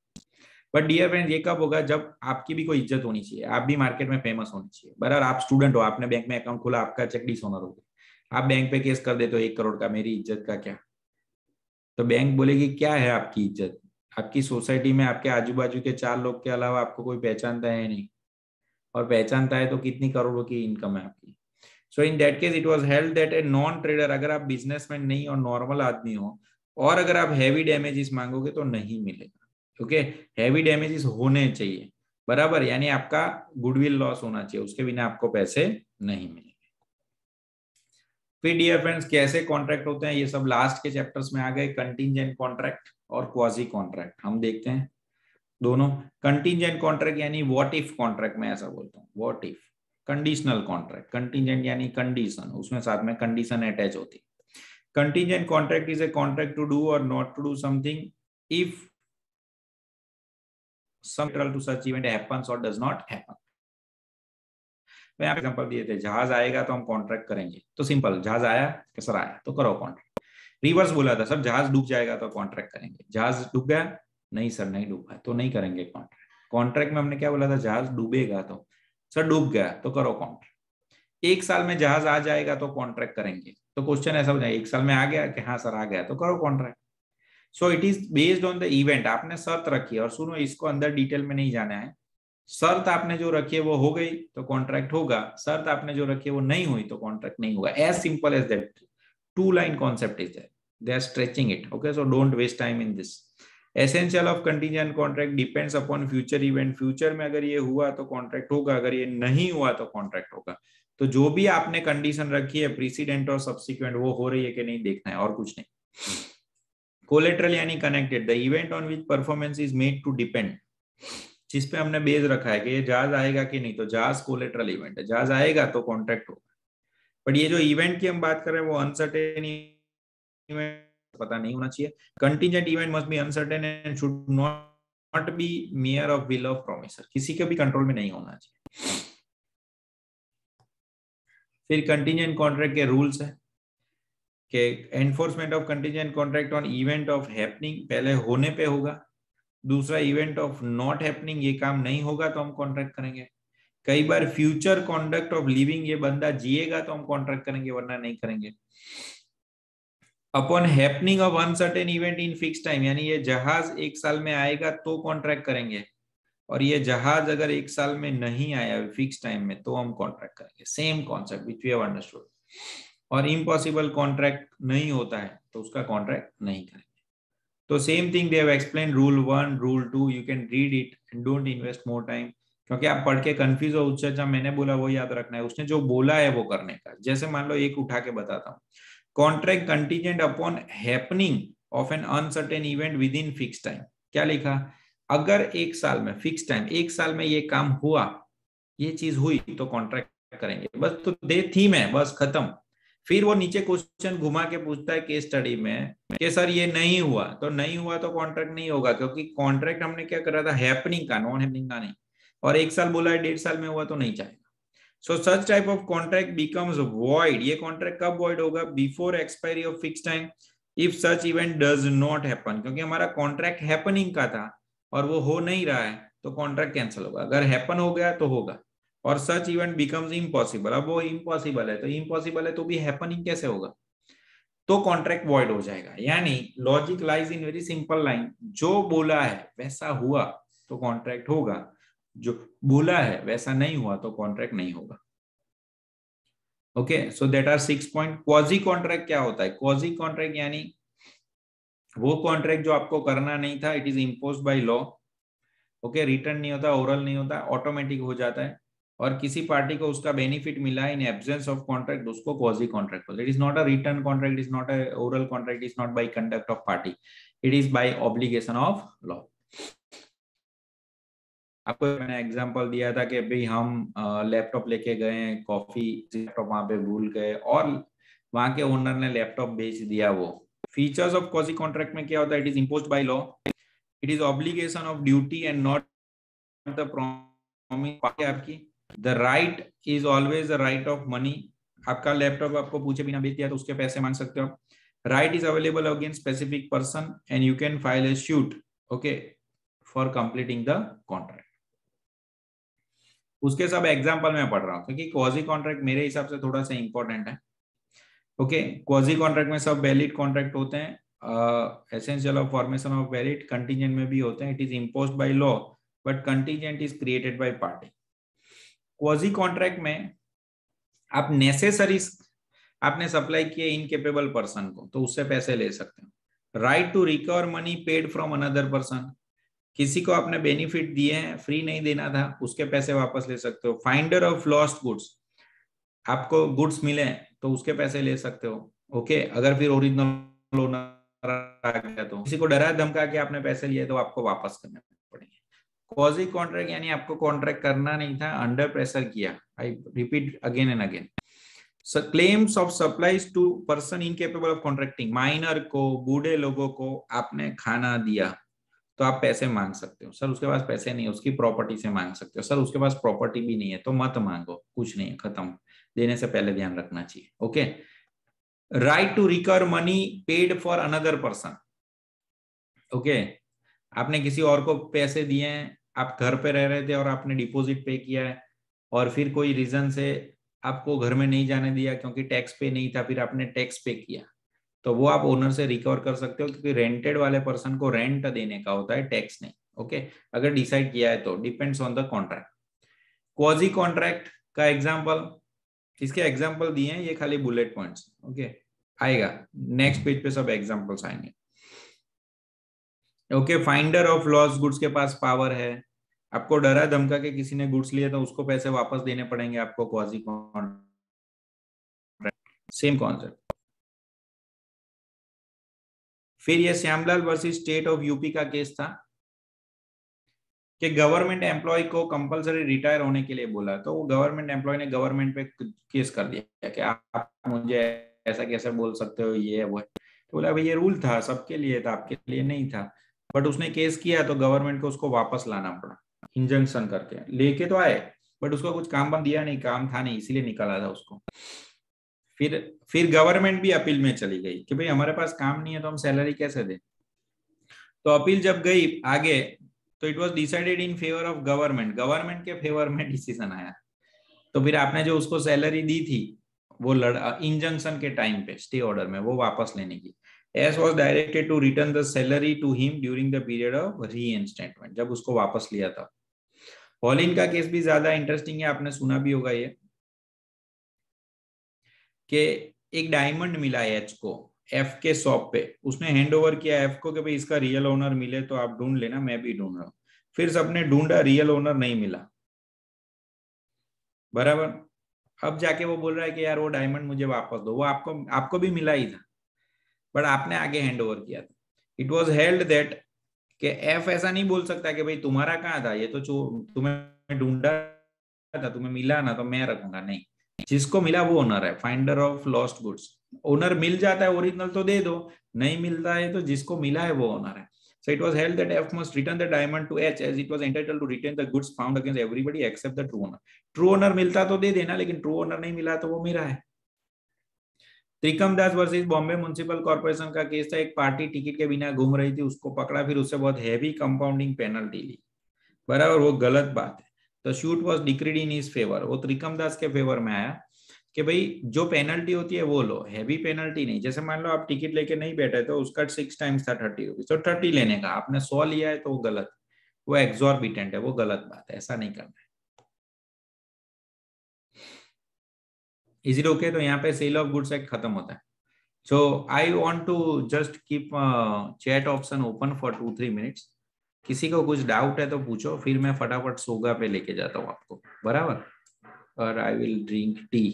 But dear friend, ये कब होगा? जब आपकी भी कोई इज्जत होनी चाहिए, आप भी मार्केट में फेमस होनी चाहिए। बराबर, आप स्टूडेंट हो, आपने बैंक में अकाउंट खोला, आपका चेक डिसऑनर हो गया, आप बैंक पे केस कर देते हो 1 करोड़ का, मेरी इज्जत का क्या? तो बैंक बोलेगी क्या है आपकी इज्जत? आपकी सोसाइटी में आपके आजू बाजू के 4 लोग के अलावा आपको कोई पहचानता है नहीं, और पहचानता है तो कितनी करोड़ों की इनकम है आपकी। So in that case it was held that a non trader, अगर आप बिजनेसमैन नहीं और नॉर्मल आदमी हो और अगर आप हैवी डैमेजेस मांगोगे तो नहीं मिलेगा। ओके, हैवी डैमेजेस होने चाहिए, बराबर, यानी आपका गुडविल लॉस होना चाहिए, उसके बिना आपको पैसे नहीं मिलेंगे। फिर डियर फ्रेंड्स, कैसे कॉन्ट्रैक्ट होते हैं ये सब लास्ट के चैप्टर्स में आ गए। कंटिंजेंट कॉन्ट्रैक्ट और क्वाजी कॉन्ट्रैक्ट हम देखते हैं दोनों। कंटिंजेंट कॉन्ट्रैक्ट यानी व्हाट इफ कॉन्ट्रैक्ट, मैं ऐसा बोलता हूँ, what if. Conditional contract, contingent यानी कंडीशन, उसमें साथ में कंडीशन अटैच होती है। Contingent contract is a contract to do और not to do something if some to such event happens or does not happen। मैं यहाँ एग्जांपल दिए थे, जहाज आएगा तो हम कॉन्ट्रैक्ट करेंगे, तो सिंपल, जहाज आया कि सर आया तो करो कॉन्ट्रैक्ट। रिवर्स बोला था सर जहाज डूब जाएगा तो कॉन्ट्रैक्ट करेंगे, जहाज डूब गया, नहीं सर नहीं डूबा तो नहीं करेंगे कॉन्ट्रैक्ट। कॉन्ट्रैक्ट में हमने क्या बोला था, जहाज डूबेगा तो, सर डूब गया तो करो कॉन्ट्रैक्ट। एक साल में जहाज आ जाएगा तो कॉन्ट्रैक्ट करेंगे, तो क्वेश्चन ऐसा हो जाए, एक साल में आ गया कि हाँ सर आ गया तो करो contract. So it is based on the event. आपने शर्त रखी है, और सुनो इसको अंदर डिटेल में नहीं जाना है, शर्त आपने जो रखी है वो हो गई तो कॉन्ट्रैक्ट होगा, शर्त आपने जो रखी है वो नहीं हुई तो कॉन्ट्रैक्ट नहीं होगा। As simple as that, two line concept is that, they are stretching it. Okay, so don't waste time in this. Essential of contingent contract depends upon future event. Future में अगर ये हुआ तो कॉन्ट्रैक्ट होगा, अगर ये नहीं हुआ तो कॉन्ट्रैक्ट होगा। तो जो भी आपने कंडीशन रखी है प्रीसीडेंट और सब्सिक्वेंट, वो हो रही है कि नहीं देखना है, और कुछ नहीं। कोलेटरल यानी connected, the event on which performance is made to depend, जिस पे हमने बेस रखा है कि ये जहाज आएगा कि नहीं, तो जहाज कोलेटरल इवेंट है, जहाज आएगा तो कॉन्ट्रैक्ट होगा। बट ये जो इवेंट की हम बात कर रहे हैं वो अनसर्टेन इवेंट, पता नहीं होना चाहिए। Contingent event must be uncertain and should not be mayor of will of promisor, किसी के भी कंट्रोल में नहीं होना चाहिए। फिर कंटीजेंट कॉन्ट्रैक्ट के रूल्स है कि enforcement of contingent contract on event of happening, पहले होने पे होगा। दूसरा, इवेंट ऑफ नॉट हैपनिंग, ये काम नहीं होगा तो हम कॉन्ट्रैक्ट करेंगे। कई बार फ्यूचर कॉन्डक्ट ऑफ लिविंग, ये बंदा जिएगा तो हम कॉन्ट्रैक्ट करेंगे वरना नहीं करेंगे। Upon happening of uncertain event in fix time, यानी ये जहाज एक साल में आएगा तो कॉन्ट्रैक्ट करेंगे, और ये जहाज अगर एक साल में नहीं आया फिक्स टाइम में तो हम कॉन्ट्रैक्ट करेंगे। Same concept which we have understood. और इम्पॉसिबल कॉन्ट्रैक्ट नहीं होता है तो उसका कॉन्ट्रैक्ट नहीं करेंगे। तो same thing they have explain, rule 1 rule 2, you can read it and don't invest more time, क्योंकि आप पढ़ के कंफ्यूज हो, उससे अच्छा मैंने बोला वो याद रखना है, उसने जो बोला है वो करने का। जैसे मान लो एक उठा के बताता हूँ, contract contingent upon happening of N uncertain event with in fix time. क्या लिखा, अगर एक साल में फिक्स टाइम, एक साल में ये काम हुआ, ये चीज हुई तो कॉन्ट्रैक्ट करेंगे। बस तो दे थीम है, बस खत्म। फिर वो नीचे क्वेश्चन घुमा के पूछता है केस स्टडी में कि सर ये नहीं हुआ, तो नहीं हुआ तो कॉन्ट्रैक्ट नहीं होगा, क्योंकि कॉन्ट्रैक्ट हमने क्या करा था, हैपनिंग का, नॉन हैपनिंग का नहीं। और एक साल बोला है, 1.5 साल में हुआ तो नहीं चाहेगा। So such type of contract becomes void. ये कॉन्ट्रैक्ट कब वॉइड होगा, before expiry of fix time if such event does not happen, क्योंकि हमारा कॉन्ट्रैक्ट हैपनिंग का था और वो हो नहीं रहा है तो कॉन्ट्रैक्ट कैंसिल होगा। अगर हैपन हो गया तो होगा। और सच इवेंट बिकम्स इम्पॉसिबल, अब वो इम्पॉसिबल है, तो इम्पॉसिबल है तो भी हैपनिंग कैसे होगा, तो कॉन्ट्रैक्ट वॉइड हो जाएगा। यानी logic lies in very simple line, जो बोला है वैसा हुआ तो कॉन्ट्रैक्ट होगा, जो बोला है वैसा नहीं हुआ तो कॉन्ट्रैक्ट नहीं होगा। Okay, so that are 6 point. Quasi contract क्या होता है, क्वाजी कॉन्ट्रैक्ट यानी वो कॉन्ट्रैक्ट जो आपको करना नहीं था, it is imposed by law. Okay, return नहीं होता, ओरल नहीं होता, ऑटोमेटिक हो जाता है, और किसी पार्टी को उसका बेनिफिट मिला इन एब्सेंस ऑफ कॉन्ट्रैक्ट, उसको क्वाजी कॉन्ट्रैक्ट बोलते हैं। It is not a written contract, is not a oral contract, is not by conduct of party, it is by obligation of law. आपको मैंने एग्जांपल दिया था कि भाई हम लैपटॉप लेके गए, कॉफी, लैपटॉप वहां पे भूल गए और वहां के ओनर ने लैपटॉप बेच दिया। वो फीचर्स ऑफ क्वाजी कॉन्ट्रैक्ट में क्या होता है, it is imposed by law, it is obligation of duty and not the promise आपकी। The right is always the right of money, आपका लैपटॉप आपको पूछे बिना बेच दिया तो उसके पैसे मांग सकते हो। Right is available against specific person and you can file A suit, okay, for completing the contract. उसके सब एग्जांपल मैं पढ़ रहा हूँ क्योंकि क्वाजी कॉन्ट्रैक्ट मेरे हिसाब से थोड़ा सा इंपॉर्टेंट है। ओके, क्वाजी कॉन्ट्रैक्ट में सब वैलिड कॉन्ट्रैक्ट होते हैं, essential of formation of valid, contingent में भी होते हैं। It is imposed by law but contingent is created by party. Quasi contract में आप नेसेसरीज आपने सप्लाई किए इनकेपेबल पर्सन को तो उससे पैसे ले सकते हो। Right to recover money paid from another person, किसी को आपने बेनिफिट दिए हैं, फ्री नहीं देना था, उसके पैसे वापस ले सकते हो। फाइंडर ऑफ लॉस्ट गुड्स, आपको गुड्स मिले तो उसके पैसे ले सकते हो। ओके, अगर फिर ओरिजिनल ओनर आ गया तो किसी को डरा धमका के आपने पैसे लिए तो आपको वापस करने पड़ेंगे। क्वाजी कॉन्ट्रैक्ट यानी आपको कॉन्ट्रैक्ट करना नहीं था, अंडर प्रेशर किया। I repeat again and again. Claims of supplies to person incapable of contracting, minor को, बूढ़े लोगों को आपने खाना दिया तो आप पैसे मांग सकते हो। सर उसके पास पैसे नहीं है, उसकी प्रॉपर्टी से मांग सकते हो। सर उसके पास प्रॉपर्टी भी नहीं है तो मत मांगो, कुछ नहीं है, खत्म। देने से पहले ध्यान रखना चाहिए। Okay. Right to recover money paid for another person. Okay, आपने किसी और को पैसे दिए हैं, आप घर पे रह रहे थे और आपने डिपॉजिट पे किया है, और फिर कोई रीजन से आपको घर में नहीं जाने दिया क्योंकि टैक्स पे नहीं था, फिर आपने टैक्स पे किया, तो वो आप ओनर से रिकवर कर सकते हो, क्योंकि रेंटेड वाले पर्सन को रेंट देने का होता है, टैक्स नहीं। ओके, अगर डिसाइड किया है तो depends on the contract. Quasi contract का एग्जांपल, इसके एग्जांपल दिए हैं, ये खाली बुलेट पॉइंट्स। ओके, आएगा नेक्स्ट पेज पे सब एग्जांपल्स आएंगे। Okay, finder of loss goods के पास पावर है, आपको डरा धमका के किसी ने गुड्स लिए तो उसको पैसे वापस देने पड़ेंगे आपको, क्वाजी कॉन्ट्रैक्ट, सेम कॉन्सेप्ट। फिर ये Shyamlal versus state of UP का केस था कि गवर्नमेंट एम्प्लॉय को कंपलसरी रिटायर होने के लिए बोला, तो वो गवर्नमेंट एम्प्लॉय ने गवर्नमेंट पे केस कर दिया कि आप मुझे ऐसा कैसे बोल सकते हो, ये है वो है। तो बोला भाई ये रूल था, सबके लिए था, आपके लिए नहीं था। बट उसने केस किया तो गवर्नमेंट को उसको वापस लाना पड़ा, इंजंक्शन करके लेके तो आए, बट उसको कुछ काम वाम दिया नहीं, काम था नहीं, इसीलिए निकाला था उसको। फिर फिर गवर्नमेंट भी अपील में चली गई कि भाई हमारे पास काम नहीं है तो हम सैलरी कैसे दें। तो अपील जब गई आगे, तो it was decided in favour of government, government के फेवर में डिसीजन आया। तो फिर आपने जो उसको सैलरी दी थी, वो इंजंक्शन के टाइम पे स्टे ऑर्डर में, वो वापस लेने की, S was directed to return the salary to him during the period of reinstatement, जब उसको वापस लिया था। हॉलिन का केस भी ज्यादा इंटरेस्टिंग है, आपने सुना भी होगा ये, कि एक डायमंड मिला है एच को एफ के शॉप पे, उसने हैंड ओवर किया एफ को कि भाई इसका रियल ओनर मिले तो आप ढूंढ लेना, मैं भी ढूंढ रहा हूँ। फिर सबने ढूंढा, रियल ओनर नहीं मिला, बराबर। अब जाके वो बोल रहा है कि यार वो डायमंड मुझे वापस दो, वो आपको आपको भी मिला ही था, बट आपने आगे हैंड ओवर किया था। इट वॉज हेल्ड दैट कि एफ ऐसा नहीं बोल सकता कि भाई तुम्हारा कहाँ था, ये तो तुम्हें ढूंढा था, तुम्हें मिला ना तो मैं रखूंगा, नहीं। जिसको मिला वो ओनर है, finder of lost goods. Owner मिल जाता है ओरिजिनल तो दे दो, नहीं मिलता है तो जिसको मिला है वो ओनर है। So it was held that F must return the diamond to H as it was entitled to retain the goods found against everybody except the true owner. True owner मिलता तो दे देना, लेकिन ट्रू ओनर नहीं मिला तो वो मेरा है। त्रिकम दास वर्सेस बॉम्बे म्युनिसिपल कॉर्पोरेशन का केस था, एक पार्टी टिकट के बिना घूम रही थी, उसको पकड़ा, फिर उससे बहुत हैवी कंपाउंडिंग पेनल्टी ली, बराबर, वो गलत बात है। तो shoot was decreed in his favour, वो त्रिकम दास के फेवर में आया कि भाई जो पेनल्टी होती है वो लो, हैवी पेनल्टी नहीं। जैसे मान लो आप टिकट लेके नहीं बैठे तो उसका 6 टाइम्स था 30 रुपीज, तो 30 लेने का, आपने 100 लिया है तो वो गलत, वो एग्जॉर्बिटेंट है, वो गलत बात है, ऐसा नहीं करना है। Is it okay? तो यहाँ पे सेल ऑफ गुड्स एक्ट खत्म होता है। So I want to just keep chat option open for 2-3 minutes. किसी को कुछ डाउट है तो पूछो, फिर मैं फटाफट सोगा पे लेके जाता हूँ आपको, बराबर। और आई विल ड्रिंक टी।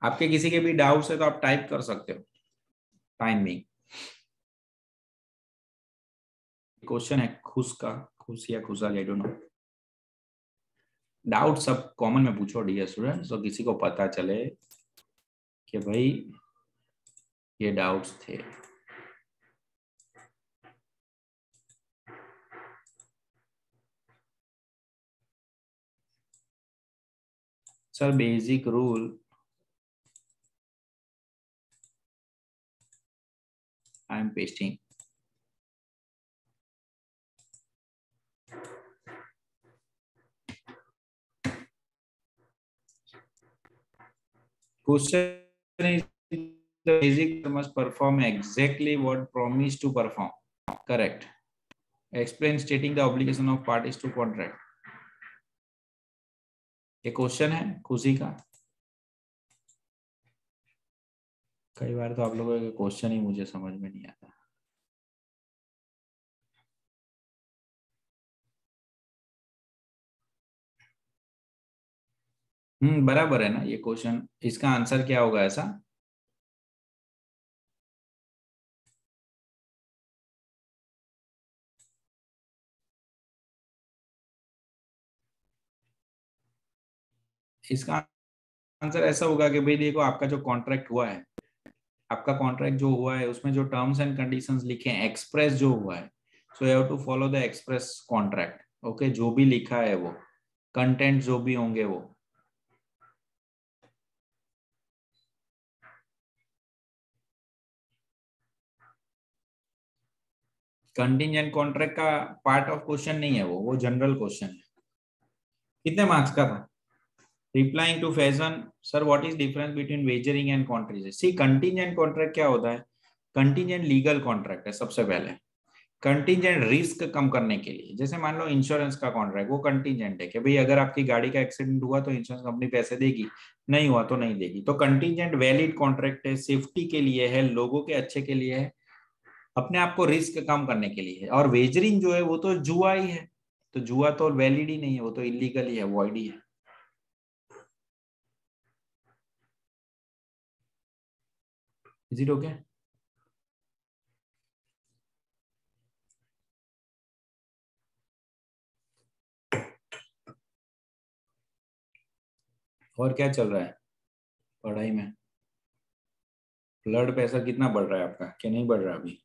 आपके किसी के भी डाउट्स है तो आप टाइप कर सकते हो, टाइमिंग। क्वेश्चन है खुश का, खुश या खुशहाल, आई डोंट नो। डाउट सब कॉमन में पूछो डियर स्टूडेंट्स, तो किसी को पता चले कि भाई ये डाउट्स थे। Sir basic rule I am pasting. Question is the basic must perform exactly what promised to perform. Correct. Explain stating the obligation of parties to contract. ये क्वेश्चन है खुशी का। कई बार तो आप लोगों के क्वेश्चन ही मुझे समझ में नहीं आता। बराबर है ना ये क्वेश्चन, इसका आंसर क्या होगा ऐसा? इसका आंसर ऐसा होगा कि भाई देखो आपका जो कॉन्ट्रैक्ट हुआ है, आपका कॉन्ट्रैक्ट जो हुआ है उसमें जो टर्म्स एंड कंडीशंस लिखे हैं, एक्सप्रेस जो हुआ है, so you have to follow the express contract. Okay, जो भी लिखा है वो कंटेंट जो भी होंगे वो। कंटिजेंट कॉन्ट्रैक्ट का पार्ट ऑफ क्वेश्चन नहीं है वो जनरल क्वेश्चन है। कितने मार्क्स का था? Replying to Faizan, sir what is difference between wagering and contingent? See contingent contract क्या होता है? कंटिजेंट लीगल कॉन्ट्रैक्ट है सबसे पहले। कंटिजेंट रिस्क कम करने के लिए, जैसे मान लो इंश्योरेंस का कॉन्ट्रैक्ट, वो कंटिजेंट है कि भाई अगर आपकी गाड़ी का एक्सीडेंट हुआ तो इंश्योरेंस कंपनी पैसे देगी, नहीं हुआ तो नहीं देगी। तो कंटिजेंट वैलिड कॉन्ट्रैक्ट है, सेफ्टी के लिए है, लोगों के अच्छे के लिए है, अपने आप को रिस्क कम करने के लिए है। और वेजरिंग जो है वो तो जुआ ही है, तो जुआ तो वैलिड ही नहीं है, वो तो इलीगल ही है, वॉइड ही है। Is it okay? और क्या चल रहा है पढ़ाई में? ब्लड प्रेशर कितना बढ़ रहा है आपका, क्या नहीं बढ़ रहा अभी?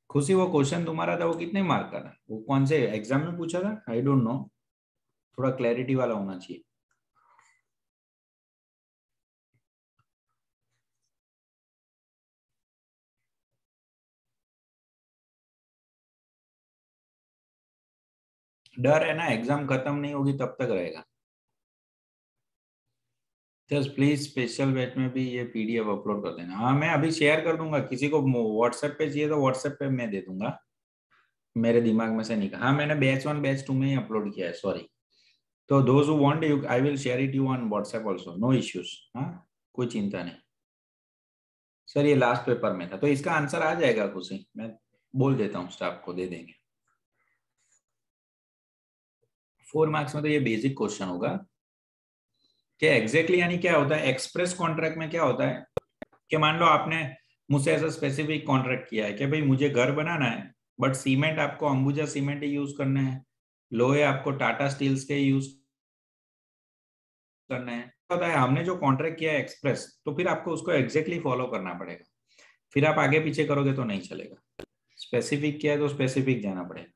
खुशी, वो क्वेश्चन तुम्हारा था वो कितने मार्क का था? वो कौन से एग्जाम में पूछा था? आई डोंट नो, थोड़ा क्लैरिटी वाला होना चाहिए। डर है ना, एग्जाम खत्म नहीं होगी तब तक रहेगा। जस्ट प्लीज स्पेशल बैच में भी ये पीडीएफ अपलोड कर देना। हाँ मैं अभी शेयर कर दूंगा, किसी को व्हाट्सएप पे चाहिए तो व्हाट्सएप पे मैं दे दूंगा, मेरे दिमाग में से निकल। हाँ मैंने बैच 1 बैच 2 में ही अपलोड किया है, सॉरी। तो those who want you, I will share it you on WhatsApp also, no issues. हाँ, कोई चिंता नहीं। सर ये लास्ट पेपर में था, तो इसका आंसर आ जाएगा खुशी, मैं बोल देता हूँ स्टाफ को, दे देंगे। 4 मार्क्स में तो ये बेसिक क्वेश्चन होगा कि एग्जैक्टली यानी क्या होता है। एक्सप्रेस कॉन्ट्रैक्ट में क्या होता है कि मान लो आपने मुझसे ऐसा स्पेसिफिक कॉन्ट्रैक्ट किया है कि भाई मुझे घर बनाना है, बट सीमेंट आपको अंबुजा सीमेंट ही यूज करना है, लोहे आपको टाटा स्टील्स के यूज करना है। होता है हमने जो कॉन्ट्रैक्ट किया है एक्सप्रेस, तो फिर आपको उसको एग्जैक्टली फॉलो करना पड़ेगा, फिर आप आगे पीछे करोगे तो नहीं चलेगा। स्पेसिफिक किया है तो स्पेसिफिक जाना पड़ेगा।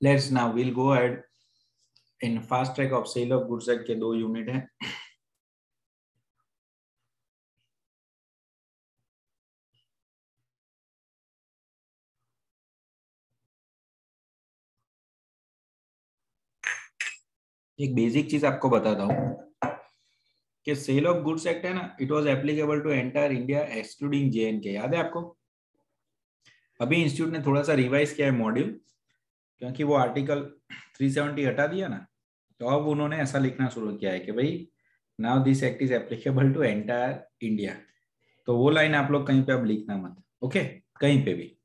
Let's now will go ahead in fast track of sale of goods act के 2 यूनिट है। एक बेसिक चीज आपको बताता हूँ कि सेल ऑफ गुड्स एक्ट है ना, it was applicable to entire India excluding J and K. याद है आपको? अभी इंस्टीट्यूट ने थोड़ा सा रिवाइज किया है मॉड्यूल, क्योंकि वो आर्टिकल 370 हटा दिया ना, तो अब उन्होंने ऐसा लिखना शुरू किया है कि भाई now this act is applicable to entire India. तो वो लाइन आप लोग कहीं पे अब लिखना मत, ओके? कहीं पे भी।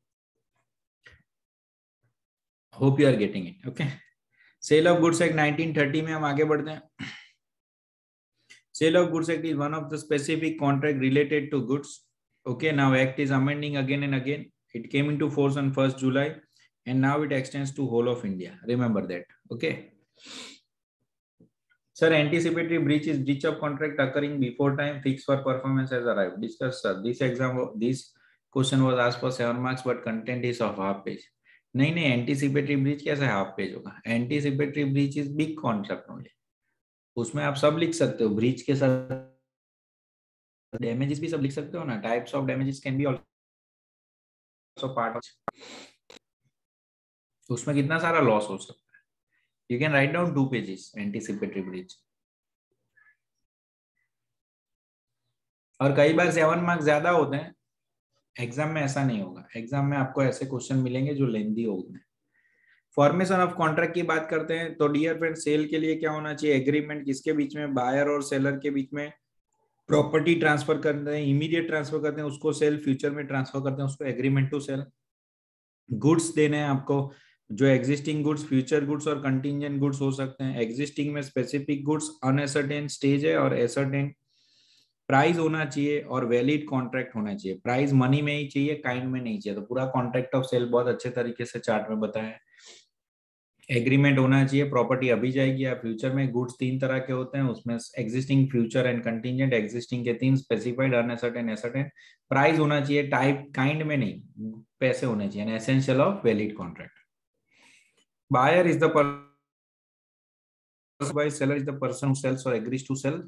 Hope you are getting it, okay? Sale of goods act 1930 में हम आगे बढ़ते हैं। Sale of goods act is one of the specific contract related to goods. Okay, now act is amending again and again. It came into force on 1st July and now it extends to whole of India. Remember that. Okay. Sir, anticipatory breach is breach of contract occurring before time fixed for performance has arrived. Discuss, sir. This question was asked for 7 marks, but content is of half page. नहीं नहीं, एंटीसिपेटरी ब्रीच कैसे हाफ पेज होगा? Anticipatory breach is big concept only, उसमें आप सब लिख सकते हो, ब्रीच के साथ डैमेजेस भी सब लिख सकते हो ना, types of damages can be also part of. उसमें कितना सारा लॉस हो सकता है। You can write down 2 pages anticipatory breach. और कई बार 7 मार्क्स ज्यादा होते हैं, एग्जाम में ऐसा नहीं होगा। एग्जाम में आपको ऐसे क्वेश्चन मिलेंगे जो लेंदी होंगे। फॉर्मेशन ऑफ कॉन्ट्रैक्ट की बात करते हैं तो डियर फ्रेंड, सेल के लिए क्या होना चाहिए? एग्रीमेंट किसके बीच में? बायर और सेलर के बीच में। प्रॉपर्टी ट्रांसफर करते हैं, इमीडिएट ट्रांसफर करते हैं उसको सेल, फ्यूचर में ट्रांसफर करते हैं उसको एग्रीमेंट टू सेल। गुड्स देने हैं आपको, जो एग्जिस्टिंग गुड्स, फ्यूचर गुड्स और कंटिंजेंट गुड्स हो सकते हैं। एग्जिस्टिंग में स्पेसिफिक गुड्स, अनएसर्टेन स्टेज है और एसर्टेन प्राइस होना चाहिए और वैलिड कॉन्ट्रैक्ट होना चाहिए। प्राइस मनी में ही चाहिए, काइंड में नहीं चाहिए। तो पूरा कॉन्ट्रैक्ट ऑफ सेल बहुत अच्छे तरीके से चार्ट में बताया है। एग्रीमेंट होना चाहिए, प्रॉपर्टी अभी जाएगी या फ्यूचर में। गुड्स तीन तरह के होते हैं उसमें, existing, future and contingent. Existing के तीन, स्पेसिफाइड, अनएसर्टेन, एसर्टेन। प्राइस होना चाहिए टाइप, काइंड में नहीं, पैसे होने चाहिए। Essential of valid contract. Buyer is the person, buy seller is the person who sells और एग्रीज टू सेल।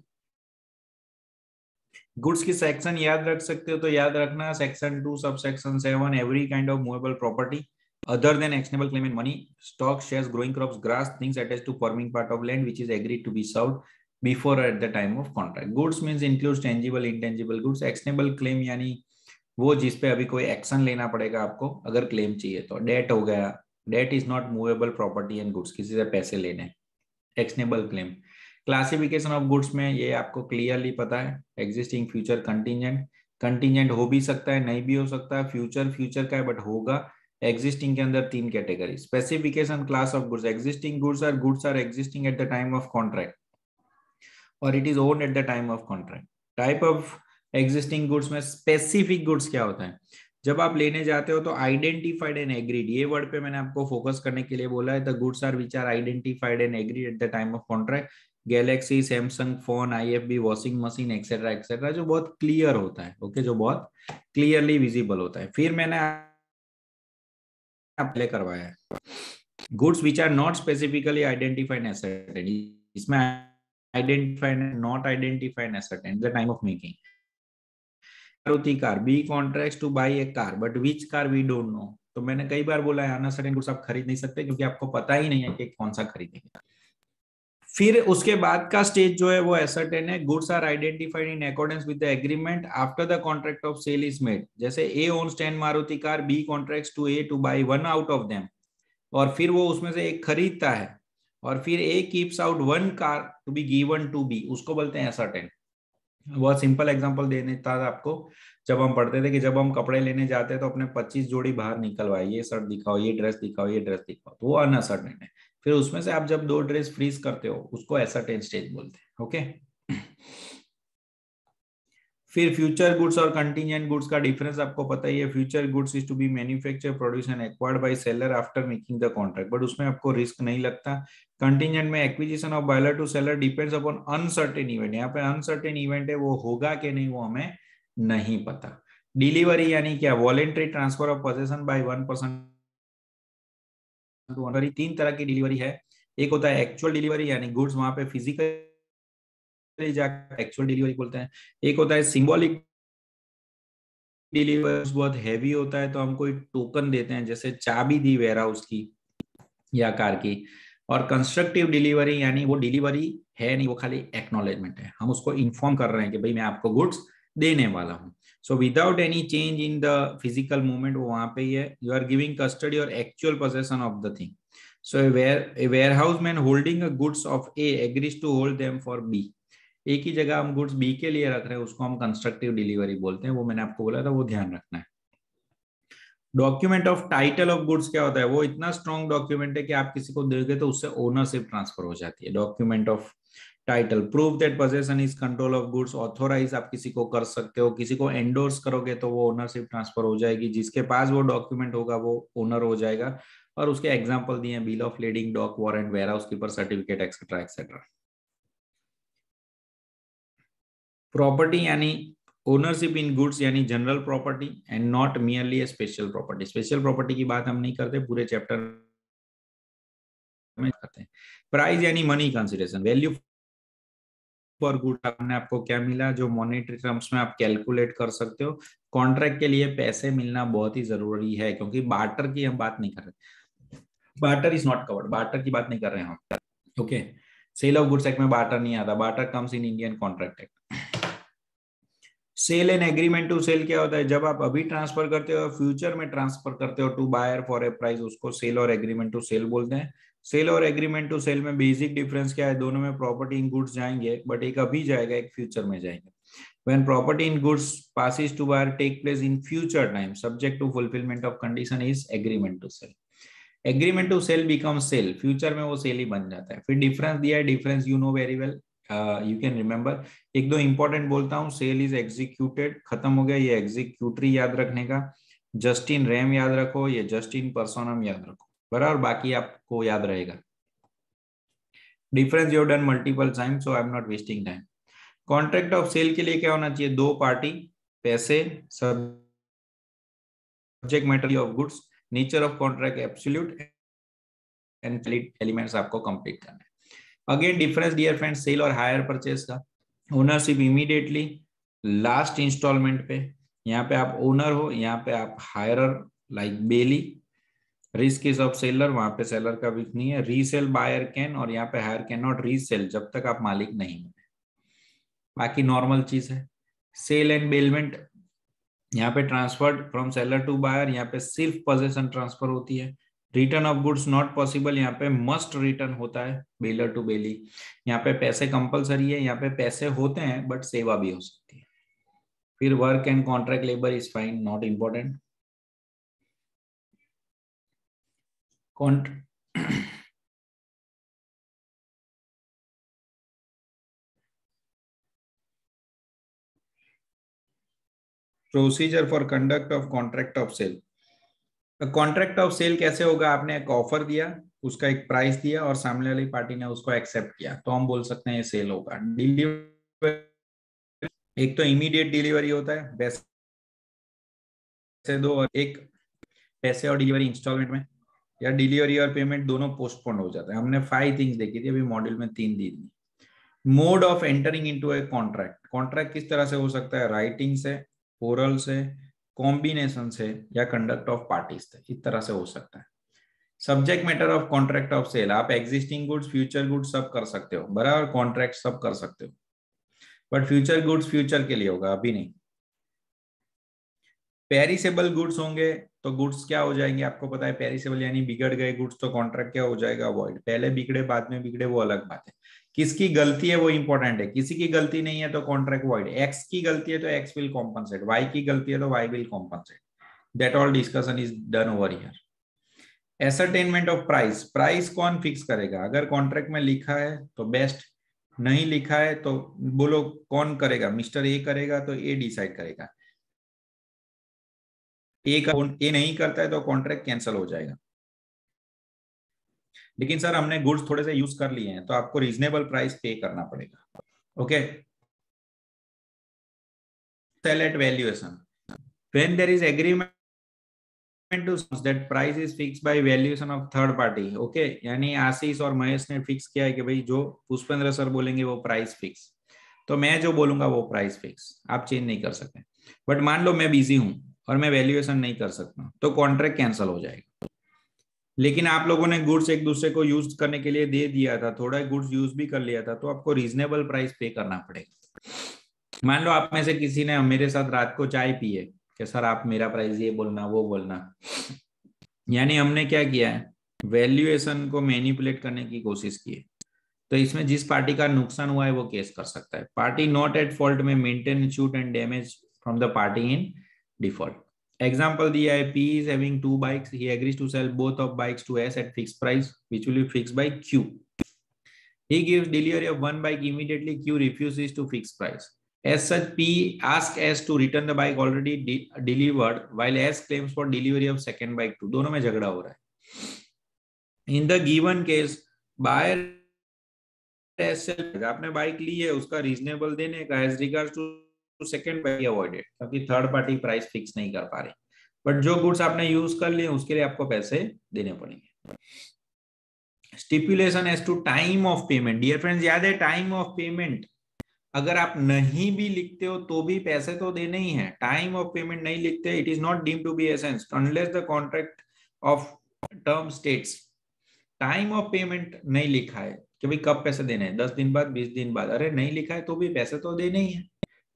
गुड्स की सेक्शन याद रख सकते हो तो याद रखना, section 2 sub section 7, every kind of movable property other than actionable claim in money, stock, shares, growing crops, grass, things attached to forming part of land which is agreed to be served before or at the time of contract. Goods means includes tangible, intangible goods. Actionable claim यानी वो जिस पे अभी कोई एक्शन लेना पड़ेगा आपको अगर क्लेम चाहिए तो। डेट हो गया, debt is not movable property and goods, किसी से पैसे लेने। Actionable claim. Classification of goods में ये आपको क्लियरली पता है, एग्जिस्टिंग, फ्यूचर, कंटिंजेंट। कंटिंजेंट हो भी सकता है, नहीं भी हो सकता है। फ्यूचर फ्यूचर का है बट होगा। एग्जिस्टिंग के अंदर तीन category. Specification, class of goods. Existing goods are existing at the time of contract और it is owned at the time of contract. Type of existing goods में स्पेसिफिक गुड्स क्या होता है, जब आप लेने जाते हो तो आइडेंटिफाइड एंड एग्रीड, ये वर्ड पे मैंने आपको फोकस करने के लिए बोला है। The goods are which are identified and agreed at the time of contract. Galaxy, Samsung phone, IFB, washing machine, etcetera etcetera, जो बहुत क्लियर होता है। ओके, जो बहुत क्लियरली विजिबल होता है। फिर मैंने अप्लाई करवाया है goods which are not specifically identified as certain. इसमें identified, not identified as certain the time of making. Maruti car, B contracts to buy a car but which car we don't know. तो मैंने कई बार बोला है अनसर्टेन गुड्स आप खरीद नहीं सकते क्योंकि आपको पता ही नहीं है कि कौन सा खरीदेंगे। फिर उसके बाद का स्टेज जो है वो असर्टेन है। Goods are identified in accordance with the agreement after the contract of sale is made. जैसे A owns 10 Maruti car, B contracts to A to buy one out of them, और फिर वो उसमें से एक खरीदता है और फिर A keeps out one car to be given to B, उसको बोलते हैं असर्टेन। बहुत सिंपल एग्जांपल दे देता था आपको, जब हम पढ़ते थे कि जब हम कपड़े लेने जाते हैं तो अपने 25 जोड़ी बाहर निकलवाए, ये शर्ट दिखाओ, ये ड्रेस दिखाओ, ये ड्रेस दिखाओ, तो वो अनअसर्टेन है। फिर उसमें से आप जब दो ड्रेस फ्रीज करते हो उसको असर्टेन स्टेज बोलते हैं। ओके, फिर फ्यूचर गुड्स और कंटिजेंट गुड्स का डिफरेंस आपको पता ही है। Future goods is to be manufacture, produce and acquired by seller after making the contract, but उसमें आपको रिस्क नहीं लगता। कंटिजेंट में acquisition of buyer to seller depends upon uncertain event. यहाँ पे अनसर्टेन इवेंट है, वो होगा कि नहीं वो हमें नहीं पता। डिलीवरी यानी क्या, voluntary transfer of possession by one person to another. तीन तरह की डिलीवरी है। एक होता है एक्चुअल डिलीवरी यानी गुड्स वहां पे फिजिकली जाकर एक्चुअल डिलीवरी बोलते हैं। एक होता है सिंबॉलिक डिलीवरी, बहुत हैवी होता है तो हम कोई टोकन देते हैं, जैसे चाबी दी वेयर हाउस की या कार की। और कंस्ट्रक्टिव डिलीवरी यानी वो डिलीवरी है नहीं, वो खाली एक्नॉलेजमेंट है, हम उसको इन्फॉर्म कर रहे हैं कि भाई मैं आपको गुड्स देने वाला हूँ। So without any change in the physical movement, वो वहां पे ही है। यू आर गिविंग कस्टडी और actual possession of the thing. So a warehouse man holding goods of A agrees to hold them for B. एक ही जगह हम गुड्स बी के लिए रख रहे हैं, उसको हम कंस्ट्रक्टिव डिलीवरी बोलते हैं। वो मैंने आपको बोला था, वो ध्यान रखना है। Document of title of goods क्या होता है, वो इतना स्ट्रॉन्ग डॉक्यूमेंट है कि आप किसी को दोगे तो उससे ओनरशिप ट्रांसफर हो जाती है। Document of title prove that possession is control of goods. Authorise आप किसी को कर सकते हो, किसी को एंडोर्स करोगे तो वो ओनरशिप ट्रांसफर हो जाएगी। जिसके पास वो डॉक्यूमेंट होगा वो ओनर हो जाएगा। और उसके एग्जाम्पल दिए हैं, bill of lading, dock warrant, warehouse keeper certificate, etcetera etcetera. Property यानी ओनरशिप इन गुड्स यानी general property and not merely a special property. Special property की बात हम नहीं करते, पूरे चैप्टर में करते हैं। प्राइस यानी money consideration, value for good आपने आपको क्या मिला, जो मॉनेटरी टर्म्स में आप कैलकुलेट कर सकते हो। कॉन्ट्रैक्ट के लिए पैसे मिलना बहुत ही जरूरी है, क्योंकि बार्टर की हम बात नहीं कर रहे। Barter is not covered, barter की बात नहीं कर रहे हैं हम। Okay, sale of goods act में बार्टर नहीं आता, barter comes in Indian contract act. Sale and agreement to sell क्या होता है, जब आप अभी ट्रांसफर करते हो, फ्यूचर में ट्रांसफर करते हो to buyer for a price, उसको सेल और एग्रीमेंट टू सेल बोलते हैं। सेल और एग्रीमेंट टू सेल में बेसिक डिफरेंस क्या है, दोनों में प्रॉपर्टी इन गुड्स जाएंगे, बट एक अभी जाएगा, एक फ्यूचर में जाएगा। When property in goods passes to buyer take place in future time subject to fulfillment of condition is agreement to sell. Agreement to sell become sale, future में वो सेल ही बन जाता है। फिर डिफरेंस दिया है, difference you know very well, you can remember. एक दो इंपॉर्टेंट बोलता हूँ, सेल इज एग्जीक्यूटेड, खत्म हो गया, ये एग्जीक्यूटरी याद रखने का, जस्टिन रैम याद रखो, ये जस्टिन पर्सोनम याद रखो, बराबर, बाकी आपको याद रहेगा। Difference you done multiple time, so I am not wasting time. Contract of sale के लिए क्या होना चाहिए? दो पार्टी, पैसे, subject matter of goods, nature of contract absolute and elements आपको कंप्लीट करना है। Again difference dear friends, sale और हायर परचेज का। ओनरशिप इमीडिएटली लास्ट इंस्टॉलमेंट पे, यहाँ पे आप ओनर हो, यहाँ पे आप hirer like bailee. Risk is of seller, वहां पे सेलर का रिस्क नहीं है। रीसेल बायर कैन, और यहाँ पे हायर कैन नॉट रीसेल जब तक आप मालिक नहीं बने, बाकी नॉर्मल चीज है। सेल एंड बेलमेंट, यहाँ पे transferred from seller to buyer, यहाँ पे सिर्फ पोजीशन ट्रांसफर होती है। Return of goods not possible, यहाँ पे मस्ट रिटर्न होता है बेलर टू बेली। यहाँ पे पैसे कंपलसरी है, यहाँ पे पैसे होते हैं बट सेवा भी हो सकती है। फिर work and contract labour is fine, not important. Procedure for conduct of contract of sale. Contract of sale कैसे होगा? आपने एक ऑफर दिया, उसका एक प्राइस दिया और सामने वाली पार्टी ने उसको एक्सेप्ट किया, तो हम बोल सकते हैं ये सेल होगा। डिलीवरी, एक तो इमीडिएट डिलीवरी होता है, पैसे दो, और एक पैसे और डिलीवरी इंस्टॉलमेंट में, या डिलीवरी और पेमेंट दोनों पोस्टपोन हो जाता है। हमने 5 थिंग्स देखी थी, अभी मॉड्यूल में 3 दी थी। Mode of entering into a contract, contract किस तरह से हो सकता है? राइटिंग से, ओरल से, कॉम्बिनेशन से, या कंडक्ट ऑफ पार्टीज से, इस तरह से हो सकता है। Subject matter of contract of sale, आप एग्जिस्टिंग गुड्स, फ्यूचर गुड्स सब कर सकते हो, बराबर, कॉन्ट्रैक्ट सब कर सकते हो, बट फ्यूचर गुड्स फ्यूचर के लिए होगा, अभी नहीं। पेरिसेबल गुड्स होंगे तो गुड्स क्या हो जाएंगे? आपको पता है पेरिसेबल यानी बिगड़ गए गुड्स, तो कॉन्ट्रैक्ट क्या हो जाएगा? अवॉइड। पहले बिगड़े बाद में बिगड़े वो अलग बात है, किसकी गलती है वो इंपॉर्टेंट है। किसी की गलती नहीं है तो कॉन्ट्रैक्ट वॉइड। एक्स की गलती है तो एक्स विल कॉम्पनसेट, वाई की गलती है तो Y will compensate. That all discussion is done over here. Ascertainment of price, price कौन फिक्स करेगा? अगर कॉन्ट्रैक्ट में लिखा है तो बेस्ट, नहीं लिखा है तो बोलो कौन करेगा? मिस्टर ए करेगा तो ए डिसाइड करेगा। ए नहीं करता है तो कॉन्ट्रैक्ट कैंसिल हो जाएगा। लेकिन सर हमने गुड्स थोड़े से यूज कर लिए हैं तो आपको रीजनेबल प्राइस पे करना पड़ेगा। Okay, sale at valuation, when there is agreement to that price is fixed by valuation of third party. Okay, यानी आशीष और महेश ने फिक्स किया है कि भाई जो पुष्पेंद्र सर बोलेंगे वो प्राइस फिक्स, तो मैं जो बोलूंगा वो प्राइस फिक्स, आप चेंज नहीं कर सकते। बट मान लो मैं बिजी हूं और मैं वैल्यूएशन नहीं कर सकता, तो कॉन्ट्रैक्ट कैंसिल हो जाएगा। लेकिन आप लोगों ने गुड्स एक दूसरे को यूज करने के लिए दे दिया था, थोड़ा गुड्स यूज भी कर लिया था, तो आपको रीजनेबल प्राइस पे करना पड़ेगा। मान लो आप में से किसी ने मेरे साथ रात को चाय पी है कि सर आप मेरा प्राइस ये बोलना वो बोलना, यानी हमने क्या किया है? वैल्यूएशन को मैनिपुलेट करने की कोशिश की है। तो इसमें जिस पार्टी का नुकसान हुआ है वो केस कर सकता है। पार्टी नॉट एट फॉल्ट में maintain shoot and damage from the party in default. Example दिया है, P is having 2 bikes, he agrees to sell both of bikes to S at fixed price which will be fixed by Q. He gives delivery of one bike immediately, Q refuses to fix price. As such, P asks S to return the bike already delivered while S claims for delivery of second bike too. दोनों में झगड़ा हो रहा है। In the given case, buyer आपने बाइक ली है, उसका रीजनेबल देने का as regards to second bike avoided, क्योंकि थर्ड पार्टी प्राइस फिक्स नहीं कर पा रहे। बट जो गुड्स आपने यूज कर लिए उसके लिए आपको पैसे देने पड़ेंगे। Stipulation as to time of payment, dear friends याद है टाइम ऑफ पेमेंट, अगर आप नहीं भी लिखते हो तो भी पैसे तो देने ही है। टाइम ऑफ पेमेंट नहीं लिखते, it is not deemed to be essence unless the contract of term states. Time of payment नहीं लिखा है कि भाई कब पैसे देने हैं, 10 दिन बाद, 20 दिन बाद, अरे नहीं लिखा है तो भी पैसे तो देने ही है।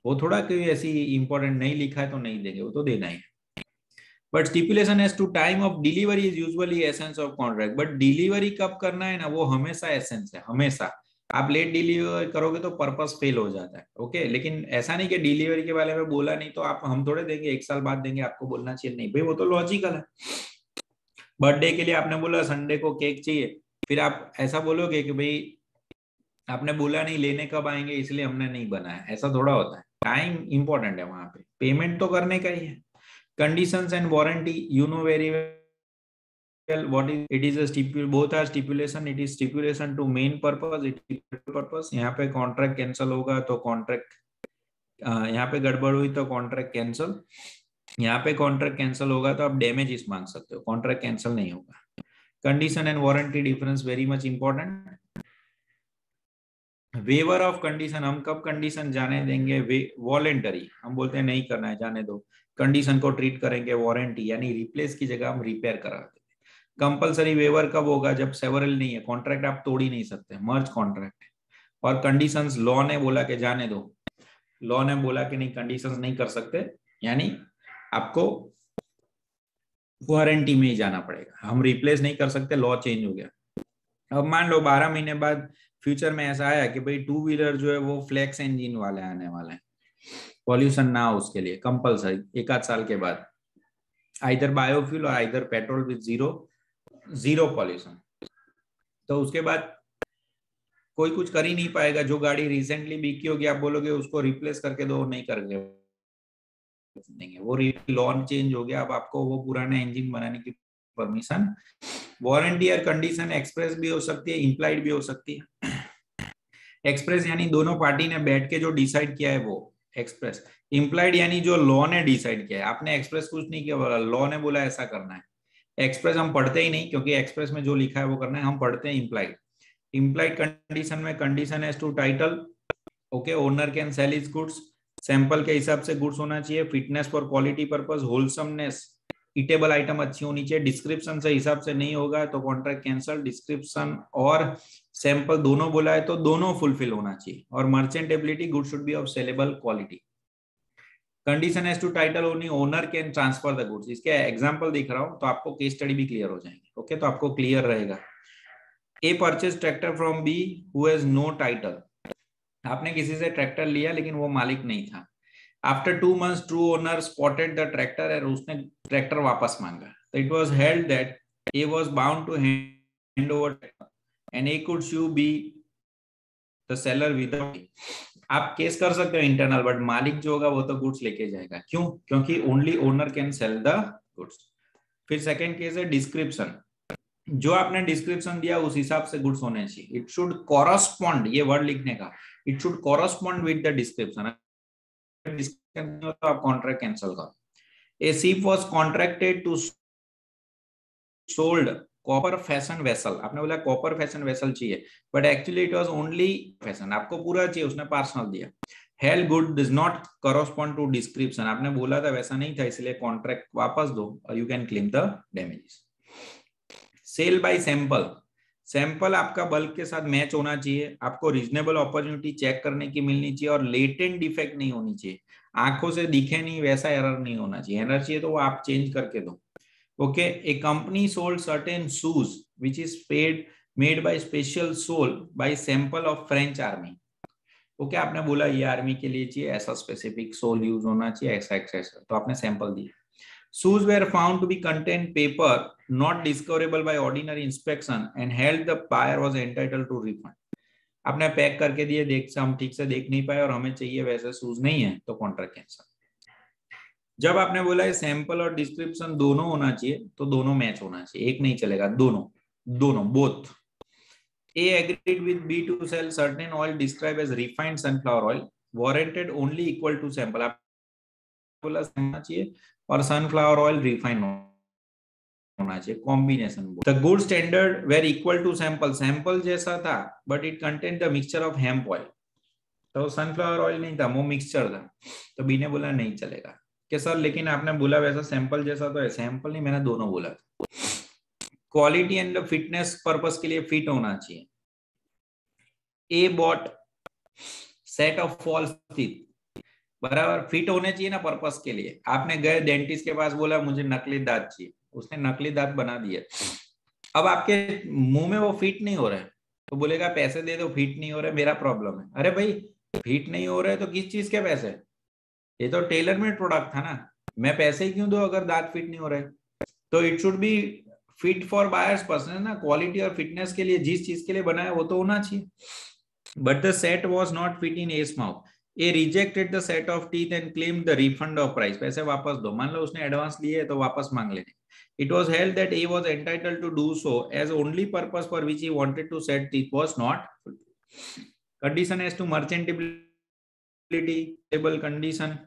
वो थोड़ा कोई ऐसी इंपॉर्टेंट नहीं लिखा है तो नहीं देंगे, वो तो देना ही है। But stipulation as to time of delivery is usually essence of contract. But delivery कब करना है ना, वो हमेशा एसेंस है, हमेशा। आप लेट डिलीवर करोगे तो पर्पस फेल हो जाता है। ओके, लेकिन ऐसा नहीं कि डिलीवरी के बारे में बोला नहीं तो आप हम थोड़े देंगे, 1 साल बाद देंगे, आपको बोलना चाहिए नहीं भाई, वो तो लॉजिकल है। बर्थडे के लिए आपने बोला संडे को केक चाहिए, फिर आप ऐसा बोलोगे कि भाई आपने बोला नहीं लेने कब आएंगे इसलिए हमने नहीं बनाया, ऐसा थोड़ा होता है। टाइम इंपॉर्टेंट है, वहां पे पेमेंट तो करने का ही है। Conditions and warranty, you know very well what is it is a both are stipulation, it is stipulation to main purpose, it is purpose। यहाँ पे कॉन्ट्रैक्ट कैंसिल होगा तो कॉन्ट्रैक्ट, यहाँ पे गड़बड़ हुई तो कॉन्ट्रैक्ट कैंसिल, यहाँ पे कॉन्ट्रैक्ट कैंसिल होगा तो आप डैमेजेस मांग सकते हो, कॉन्ट्रैक्ट कैंसिल नहीं होगा। Condition and warranty difference very much important. Waiver of condition, हम कब कंडीशन जाने देंगे, वॉलेंटरी हम बोलते हैं नहीं करना है जाने दो, कंडीशन को ट्रीट करेंगे वारंटी, यानी रिप्लेस की जगह हम रिपेयर करा देंगे। कंपलसरी वेवर कब होगा, जब सेवरल नहीं है, कॉन्ट्रैक्ट आप तोड़ ही नहीं सकते, मर्ज कॉन्ट्रैक्ट है। और कंडीशंस लॉ ने बोला कि जाने दो, लॉ ने बोला कि नहीं कंडीशंस नहीं कर सकते, यानी आपको वारंटी में ही जाना पड़ेगा, हम रिप्लेस नहीं कर सकते, लॉ चेंज हो गया। अब मान लो 12 महीने बाद फ्यूचर में ऐसा आया कि भाई 2 व्हीलर जो है वो फ्लैक्स इंजन वाले आने वाले हैं, पॉल्यूशन ना हो उसके लिए कंपलसरी 1 आध साल के बाद, आइदर बायोफ्यूल और either petrol with zero pollution. तो उसके बाद कोई कुछ कर ही नहीं पाएगा, जो गाड़ी रिसेंटली बिकी होगी आप बोलोगे उसको रिप्लेस करके दो, नहीं करके देंगे, वो लॉ चेंज हो गया, अब आपको वो पुराना इंजन बनाने की परमिशन। वारंटी और कंडीशन एक्सप्रेस भी हो सकती है, इंप्लाइड भी हो सकती है। एक्सप्रेस यानी दोनों पार्टी ने बैठ के जो डिसाइड किया है वो एक्सप्रेस, इंप्लाइड यानी जो लॉ ने डिसाइड किया है, आपने एक्सप्रेस कुछ नहीं किया, लॉ ने बोला ऐसा करना है। एक्सप्रेस हम पढ़ते ही नहीं, क्योंकि एक्सप्रेस में जो लिखा है वो करना है, हम पढ़ते हैं इंप्लाइड। इंप्लाइड कंडीशन में condition as to title, okay, owner can sell his goods, sample के हिसाब से गुड्स होना चाहिए, fitness for quality purpose, wholesomeness, eatable item अच्छी होनी चाहिए, डिस्क्रिप्शन से हिसाब से नहीं होगा तो कॉन्ट्रैक्ट कैंसल, डिस्क्रिप्शन और सैंपल दोनों बोला है तो दोनों फुलफिल होना चाहिए, और merchantability, good should be of saleable quality. Condition as to title only owner can transfer the goods, इसके एग्जांपल दिख रहा हूं तो आपको केस स्टडी भी क्लियर हो जाएंगे। ओके, तो आपको क्लियर रहेगा। A purchase tractor from B who has no title, आपने किसी से ट्रैक्टर लिया लेकिन वो मालिक नहीं था। After 2 months true owner spotted the tractor और उसने ट्रैक्टर वापस मांगा, तो it was held that A was bound to hand over and A could sue B the seller without. आप केस कर सकते हो इंटरनल, बट मालिक जो होगा वो तो गुड्स लेके जाएगा, क्यों, क्योंकि only owner can cell the goods. फिर सेकंड केस है डिस्क्रिप्शन, जो आपने डिस्क्रिप्शन दिया उस हिसाब से गुड्स होने चाहिए, इट शुड कॉरस्पॉन्ड, ये वर्ड लिखने का, it should correspond with the description, तो आप कॉन्ट्रैक्ट कैंसिल करो। A ship was contracted to sold copper fashion vessel, आपने बोला कॉपर फैशन वेसल चाहिए, but actually it was only fashion, आपको पूरा चाहिए, उसने पार्सनल दिया। Held good does not correspond to description, आपने बोला था वैसा नहीं था इसलिए कॉन्ट्रैक्ट वापस दो और you can claim the damages. Sale by sample, sample आपका बल्क के साथ मैच होना चाहिए, आपको रीजनेबल अपॉर्चुनिटी चेक करने की मिलनी चाहिए और लेटेंट डिफेक्ट नहीं होनी चाहिए, आंखों से दिखे नहीं वैसा एरर नहीं होना चाहिए, एरर चाहिए तो वो आप चेंज करके दो। Okay, a company sold certain shoes which is made by special sole by sample of French army. Okay, आपने बोला ये आर्मी के लिए चाहिए, ऐसा स्पेसिफिक सोल यूज होना चाहिए, ऐसा एक्सेस, तो आपने सैंपल दिया। Shoes were found to be contain paper not discoverable by ordinary inspection and held the buyer was entitled to refund। आपने पैक करके दिए, देख से हम ठीक से देख नहीं पाए और हमें चाहिए वैसे शूज नहीं है तो कॉन्ट्रैक्ट कैंसिल। जब आपने बोला है सैंपल और डिस्क्रिप्शन दोनों होना चाहिए तो दोनों मैच होना चाहिए, एक नहीं चलेगा, दोनों दोनों both. A agreed with B to sell certain oil described as refined sunflower oil warranted only equal to sample, आप बोला होना चाहिए और सनफ्लावर ऑयल रिफाइन होना चाहिए, combination. The good standard were equal to sample, sample जैसा था but it content the mixture of hemp oil, तो सनफ्लावर ऑयल नहीं था वो मिक्सचर था, तो बी ने बोला नहीं चलेगा कि सर लेकिन आपने बोला वैसा सैंपल जैसा, तो है सैंपल नहीं, मैंने दोनों बोला था। क्वालिटी एंड फिटनेस पर्पस के लिए फिट होना चाहिए। A bought set of false teeth, बराबर फिट होने चाहिए ना पर्पस के लिए। आपने गए डेंटिस्ट के पास बोला मुझे नकली दांत चाहिए, उसने नकली दांत बना दिए, अब आपके मुंह में वो फिट नहीं हो रहा है, तो बोलेगा पैसे दे दो, फिट नहीं हो रहा, मेरा प्रॉब्लम है। अरे भाई फिट नहीं हो रहे तो किस चीज के पैसे? ये तो टेलर मेड प्रोडक्ट था ना, मैं पैसे ही क्यों दूं अगर दांत फिट नहीं हो रहे? तो it should be fit for buyers person ना, क्वालिटी और फिटनेस के लिए जिस चीज के लिए बनाया वो तो होना चाहिए। But the set was not fit in S mouth, A rejected the set of teeth and claimed the refund of price, पैसे वापस दो। मान लो उसने एडवांस लिए तो वापस मांग लेने। It was held that A was entitled to do so as only purpose for which he wanted to set teeth was not fulfilled. Condition as to merchantability, stable condition.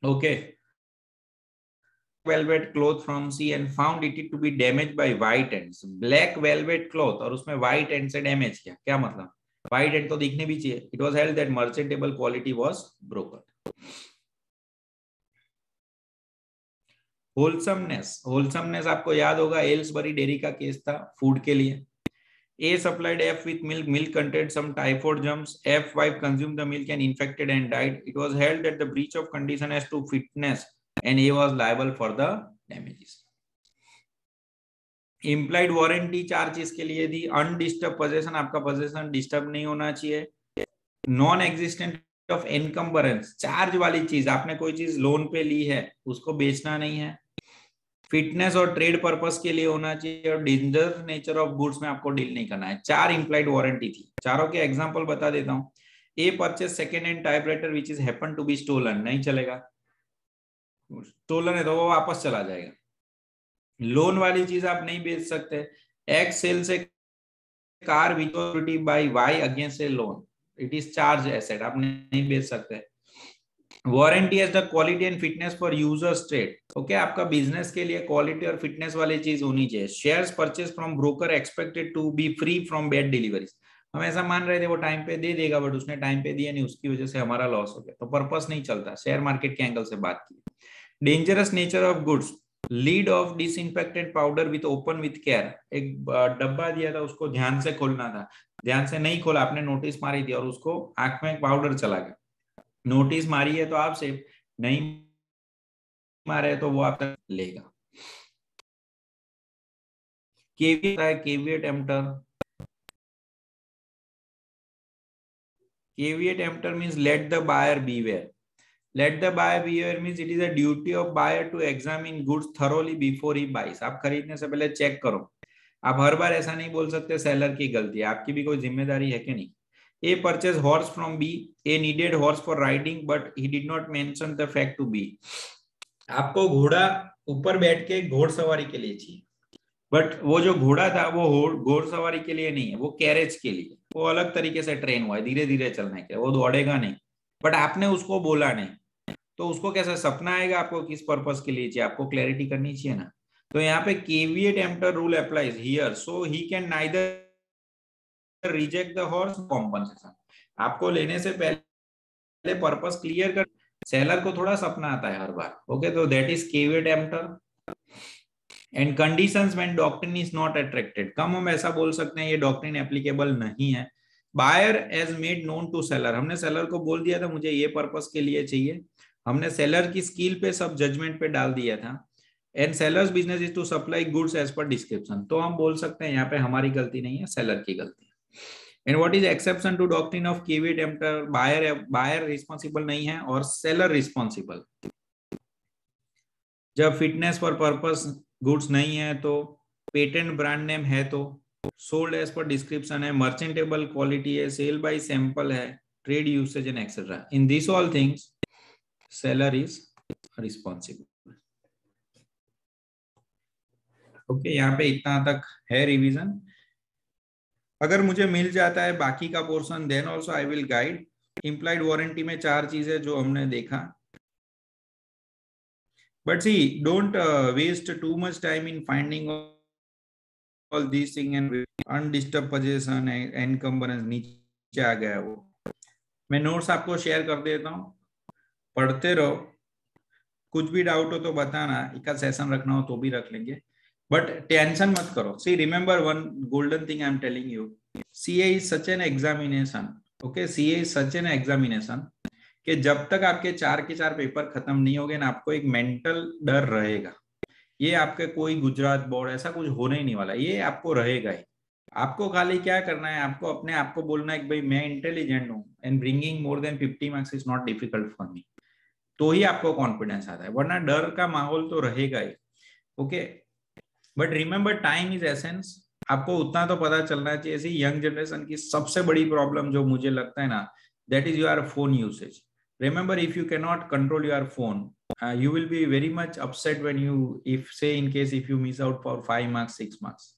Okay. Velvet cloth from sea and found it to be damaged by white ants. Black velvet cloth और उसमें white ant से damage किया, क्या मतलब? White ant तो दिखने भी चाहिए. It was held that merchantable quality was broken. Wholesomeness आपको याद होगा, एल्सबरी डेयरी का केस था फूड के लिए। A supplied F with milk. Milk contained some typhoid germs. F wife consumed the milk and infected and died. It was held that the breach of condition as to fitness and A was liable for the damages. Implied warranty चार चीज के लिए दी। अनडिस्टर्ब पोजेशन, आपका पोजेशन डिस्टर्ब नहीं होना चाहिए। Non existent of encumbrance, charge वाली चीज, आपने कोई चीज लोन पे ली है उसको बेचना नहीं है। फिटनेस और ट्रेड पर्पस के लिए होना चाहिए, और डेंजर नेचर ऑफ गुड्स में आपको डील नहीं करना है। चार इंप्लाइड वारंटी थी, चारों के एग्जांपल बता देता हूं। A purchase second hand typewriter which is happen to be stolen, नहीं चलेगा, स्टोलन है तो वो वापस चला जाएगा। लोन वाली चीज आप नहीं बेच सकते। एक्स सेल से car with by why against a loan, it is charge asset, आप नहीं बेच सकते। Warranty as the quality and fitness for users trade, okay, आपका बिजनेस के लिए क्वालिटी और फिटनेस वाली चीज होनी चाहिए। Shares purchase from broker expected to be free from bad deliveries, हम ऐसा मान रहे थे वो टाइम पे दे देगा, बट उसने टाइम पे दिया नहीं, उसकी वजह से हमारा लॉस हो गया, तो पर्पस नहीं चलता। शेयर मार्केट के एंगल से बात की। Dangerous nature of goods, lead of disinfected powder with open with care, एक डब्बा दिया था उसको ध्यान से खोलना था, ध्यान से नहीं खोला, आपने नोटिस मारी थी और उसको आंख में पाउडर चला गया। नोटिस मारी है तो आप सेफ, नहीं मारे तो वो आप लेगा। Caveat emptor, caveat emptor means let the buyer beware. Let the buyer beware means it is a duty of buyer to examine goods thoroughly before he buys. आप खरीदने से पहले चेक करो। आप हर बार ऐसा नहीं बोल सकते सेलर की गलती है, आपकी भी कोई जिम्मेदारी है कि नहीं। A purchased horse from B. A needed horse for riding, but he did not mention the fact to B. आपको घोड़ा ऊपर बैठ के घोड़सवारी के लिए चाहिए, बट वो जो घोड़ा था वो घोड़सवारी के लिए नहीं है, वो कैरेज के लिए, वो अलग तरीके से ट्रेन हुआ है धीरे धीरे चलने के, वो दौड़ेगा नहीं, बट आपने उसको बोला नहीं, तो उसको कैसा सपना आएगा? आपको किस पर्पस के लिए चाहिए, आपको क्लैरिटी करनी चाहिए ना। तो यहाँ पे caveat emptor rule applies here, so he can neither reject the horse compensation. आपको लेने से पहले पर्पस क्लियर कर, सेलर को थोड़ा सपना आता है हर बार, ओके, तो that is caveat emptor. And conditions when doctrine is not attracted, कम हम ऐसा बोल सकते हैं ये डॉक्ट्रिन एप्लीकेबल नहीं है। Buyer as made known to seller, हमने सेलर को बोल दिया था मुझे ये पर्पस के लिए चाहिए, हमने सेलर की स्किल पे सब जजमेंट पे डाल दिया था। And seller's business is to supply goods as per description, तो हम बोल सकते हैं यहाँ पे हमारी गलती नहीं है, सेलर की गलती है। And what is exception to doctrine of caveat emptor, buyer responsible नहीं है और सेलर रिस्पॉन्सिबल। जब फिटनेस पर पर्पस गुड्स नहीं है, तो पेटेंट ब्रांड नेम है, तो सोल्ड एज पर डिस्क्रिप्शन है, मर्चेंटेबल क्वालिटी है, सेल बाय सैंपल है, trade usage and etcetera, in this all things seller is responsible. Okay, यहाँ पे इतना तक है रिवीजन। अगर मुझे मिल जाता है बाकी का portion, then also I will guide. Implied warranty में चार चीजें जो हमने देखा, but see, don't waste too much time in finding all these things and undisturbed possession and encumbrance, नीचे आ गया वो। मैं नोट्स आपको शेयर कर देता हूँ, पढ़ते रहो, कुछ भी डाउट हो तो बताना, एक सेशन रखना हो तो भी रख लेंगे, बट टेंशन मत करो। See remember one golden thing I am telling you, CA is such an examination, okay, CA is such an examination कि जब तक आपके 4 के 4 पेपर खत्म नहीं होंगे ना, आपको एक मेंटल डर रहेगा। ये आपके कोई गुजरात बोर्ड ऐसा कुछ होने ही नहीं वाला, ये आपको रहेगा ही। आपको खाली क्या करना है, आपको अपने आप को बोलना है कि भाई मैं इंटेलिजेंट हूँ and bringing more than 50 marks is not difficult for me, तो ही आपको कॉन्फिडेंस आता है, वरना डर का माहौल तो रहेगा ही। Okay, but remember time is essence. आपको उतना तो पता चलना चाहिए। ऐसी यंग जनरेशन की सबसे बड़ी प्रॉब्लम जो मुझे लगता है ना, that is your phone usage. Remember, if you can not control your phone, you will be very much upset when you, if say in case if you miss out for 5 marks 6 marks।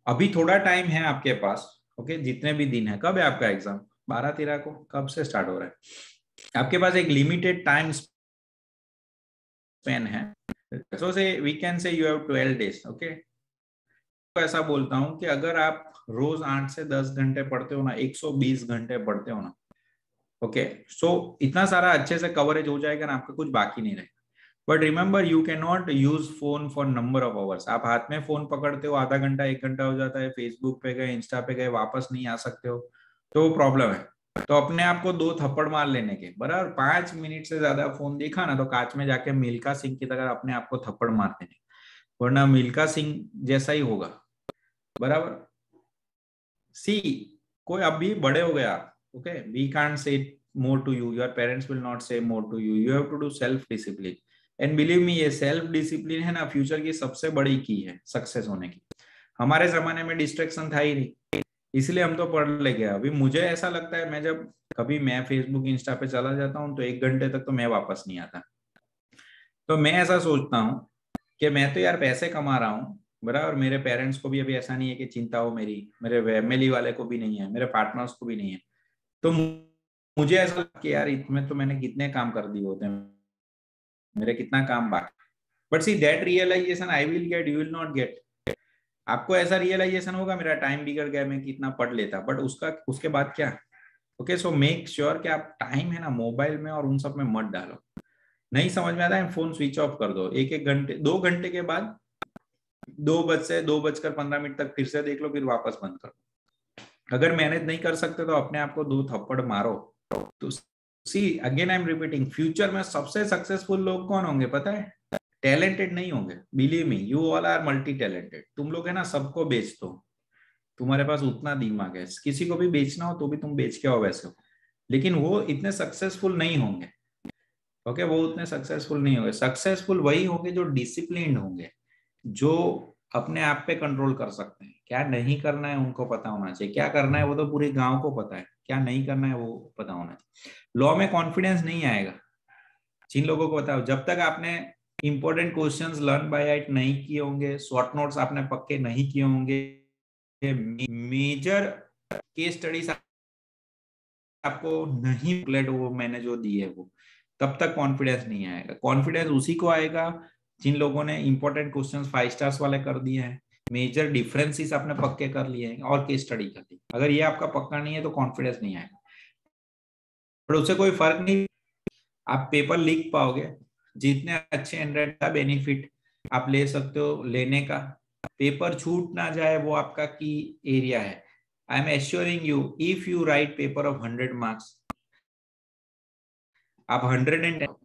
अभी थोड़ा टाइम है आपके पास, ओके, जितने भी दिन है। कब है आपका एग्जाम? 12-13 को कब से स्टार्ट हो रहा है? आपके पास एक लिमिटेड टाइम स्पेन है। So say we can say you have 12 days। Okay, तो ऐसा बोलता हूँ कि अगर आप रोज 8 से 10 घंटे पढ़ते हो ना, 120 घंटे पढ़ते हो ना, ओके, सो इतना सारा अच्छे से कवरेज हो जाएगा ना, आपका कुछ बाकी नहीं रहेगा। But remember, you can not use phone for number of hours. आप हाथ में फोन पकड़ते हो, आधा घंटा 1 घंटा हो जाता है, फेसबुक पे गए, इंस्टा पे गए, वापस नहीं आ सकते हो, तो वो प्रॉब्लम है। तो अपने आप को 2 थप्पड़ मार लेने के बराबर, 5 मिनट से ज्यादा फोन देखा ना, तो कांच में जाके मिल्खा सिंह की तरह अपने आप को थप्पड़ मार देने, वरना मिल्खा सिंह जैसा ही होगा, बराबर। सी, कोई अब भी बड़े हो गए आप, okay, we can't say more to you, your parents will not say more to you, you have to do self discipline. And believe me, ये सेल्फ डिसिप्लिन है ना, फ्यूचर की सबसे बड़ी की है सक्सेस होने की। हमारे जमाने में डिस्ट्रैक्शन था ही नहीं, इसलिए हम तो पढ़ ले गए। अभी मुझे ऐसा लगता है, मैं जब कभी मैं फेसबुक इंस्टा पे चला जाता हूँ तो 1 घंटे तक तो मैं वापस नहीं आता। तो मैं ऐसा सोचता हूँ कि मैं तो यार पैसे कमा रहा हूँ, बराबर, मेरे पेरेंट्स को भी अभी ऐसा नहीं है कि चिंता हो मेरी, मेरे फैमिली वाले को भी नहीं है, मेरे पार्टनर्स को भी नहीं है। तो मुझे ऐसा लगता कि यार इसमें तो मैंने कितने काम कर दिए होते हैं, मेरे कितना काम बाकी। But see that realization I will get, you will not get. आपको ऐसा रियलाइजेशन होगा मेरा टाइम बिगड़ गया, मैं कितना पढ़ लेता, बट उसका उसके बाद क्या? ओके, सो मेक श्योर कि आप टाइम है ना मोबाइल में और उन सब में मत डालो। नहीं समझ में आता है, फोन स्विच ऑफ कर दो। 1-1 घंटे 2 घंटे के बाद 2 बज से 2:15 तक फिर से देख लो, फिर वापस बंद कर दो। अगर मैनेज नहीं कर सकते तो अपने आप को 2 थप्पड़ मारो। तो see again I am repeating, future में सबसे सक्सेसफुल लोग कौन होंगे पता है? टैलेंटेड नहीं होंगे। Believe me, you all are multi talented. तुम लोग है ना सबको बेच दो, तुम्हारे पास उतना दिमाग है, किसी को भी बेचना हो तो भी तुम बेच के आओ वैसे हो, लेकिन वो इतने सक्सेसफुल नहीं होंगे। ओके, वो उतने सक्सेसफुल नहीं होंगे। सक्सेसफुल वही होंगे जो डिसिप्लिन्ड होंगे, जो अपने आप पे कंट्रोल कर सकते हैं। क्या नहीं करना है उनको पता होना चाहिए, क्या करना है वो तो पूरे गांव को पता है, क्या नहीं करना है वो पता होना चाहिए। लॉ में कॉन्फिडेंस नहीं आएगा जिन लोगों को बताओ, जब तक आपने important questions learn by heart नहीं किए होंगे, शॉर्ट नोट्स आपने पक्के नहीं किए होंगे, मेजर केस स्टडीज आपको नहीं प्लेट वो मैंने जो दी है वो, तब तक कॉन्फिडेंस नहीं आएगा। कॉन्फिडेंस उसी को आएगा जिन लोगों ने इंपॉर्टेंट क्वेश्चंस 5 स्टार्स वाले कर दिए हैं, मेजर डिफरेंसेस आपने पक्के कर लिए हैं और केस स्टडी कर ली। अगर ये आपका पक्का नहीं है तो कॉन्फिडेंस नहीं आएगा। पर उससे कोई फर्क नहीं, आप पेपर लिख पाओगे। जितने अच्छे हैंडराइटिंग का बेनिफिट आप ले सकते हो लेने का, पेपर छूट ना जाए वो आपका की एरिया है। I am assuring you, if you right paper of 100 marks, आप 110,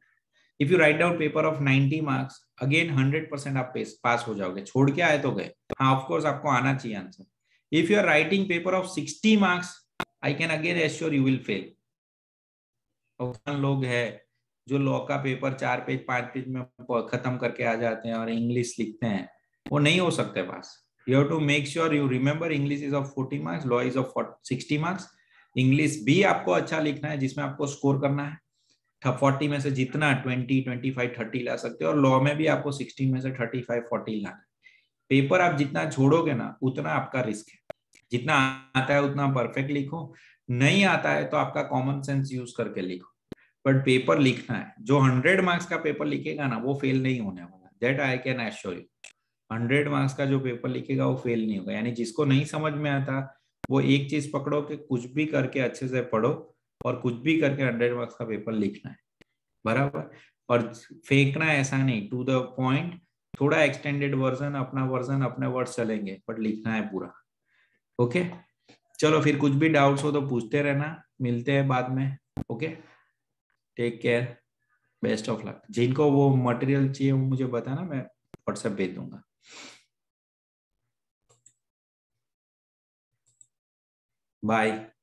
if you write down paper of 90 marks, again 100% आप पास हो जाओगे। छोड़ के आए तो गए, हाँ ऑफ कोर्स आपको आना चाहिए answer. If you are writing paper of 60 marks, I can again assure you will fail. लोग है जो लॉ का पेपर 4 पेज 5 पेज में खत्म करके आ जाते हैं और इंग्लिश लिखते हैं, वो नहीं हो सकते पास। You have to make sure you remember, English is of 40 marks, law is of 60 marks. English भी आपको अच्छा लिखना है जिसमें आपको स्कोर करना है 40 में से जितना 20 25 30 ला सकते हो, और लॉ में भी आपको 16 में से 35 40 लाना है। पेपर आप जितना छोड़ोगे ना उतना आपका रिस्क है। जितना आता है उतना परफेक्ट लिखो, नहीं आता है तो आपका कॉमन सेंस यूज करके लिखो, बट पेपर लिखना है। जो 100 मार्क्स का पेपर लिखेगा ना वो फेल नहीं होने वाला, that I can assure you. 100 marks का जो पेपर लिखेगा वो फेल नहीं होगा। यानी जिसको नहीं समझ में आता वो एक चीज पकड़ो कि कुछ भी करके अच्छे से पढ़ो और कुछ भी करके 100 मार्क्स का पेपर लिखना है, बराबर। और फेंकना ऐसा नहीं, टू द पॉइंट, थोड़ा एक्सटेंडेड वर्जन अपने वर्ड्स चलेंगे, बट लिखना है पूरा। ओके, चलो फिर कुछ भी डाउट्स हो तो पूछते रहना, मिलते हैं बाद में। Okay, take care, best of luck. जिनको वो मटेरियल चाहिए वो मुझे बताना, मैं व्हाट्सएप भेज दूंगा। बाय।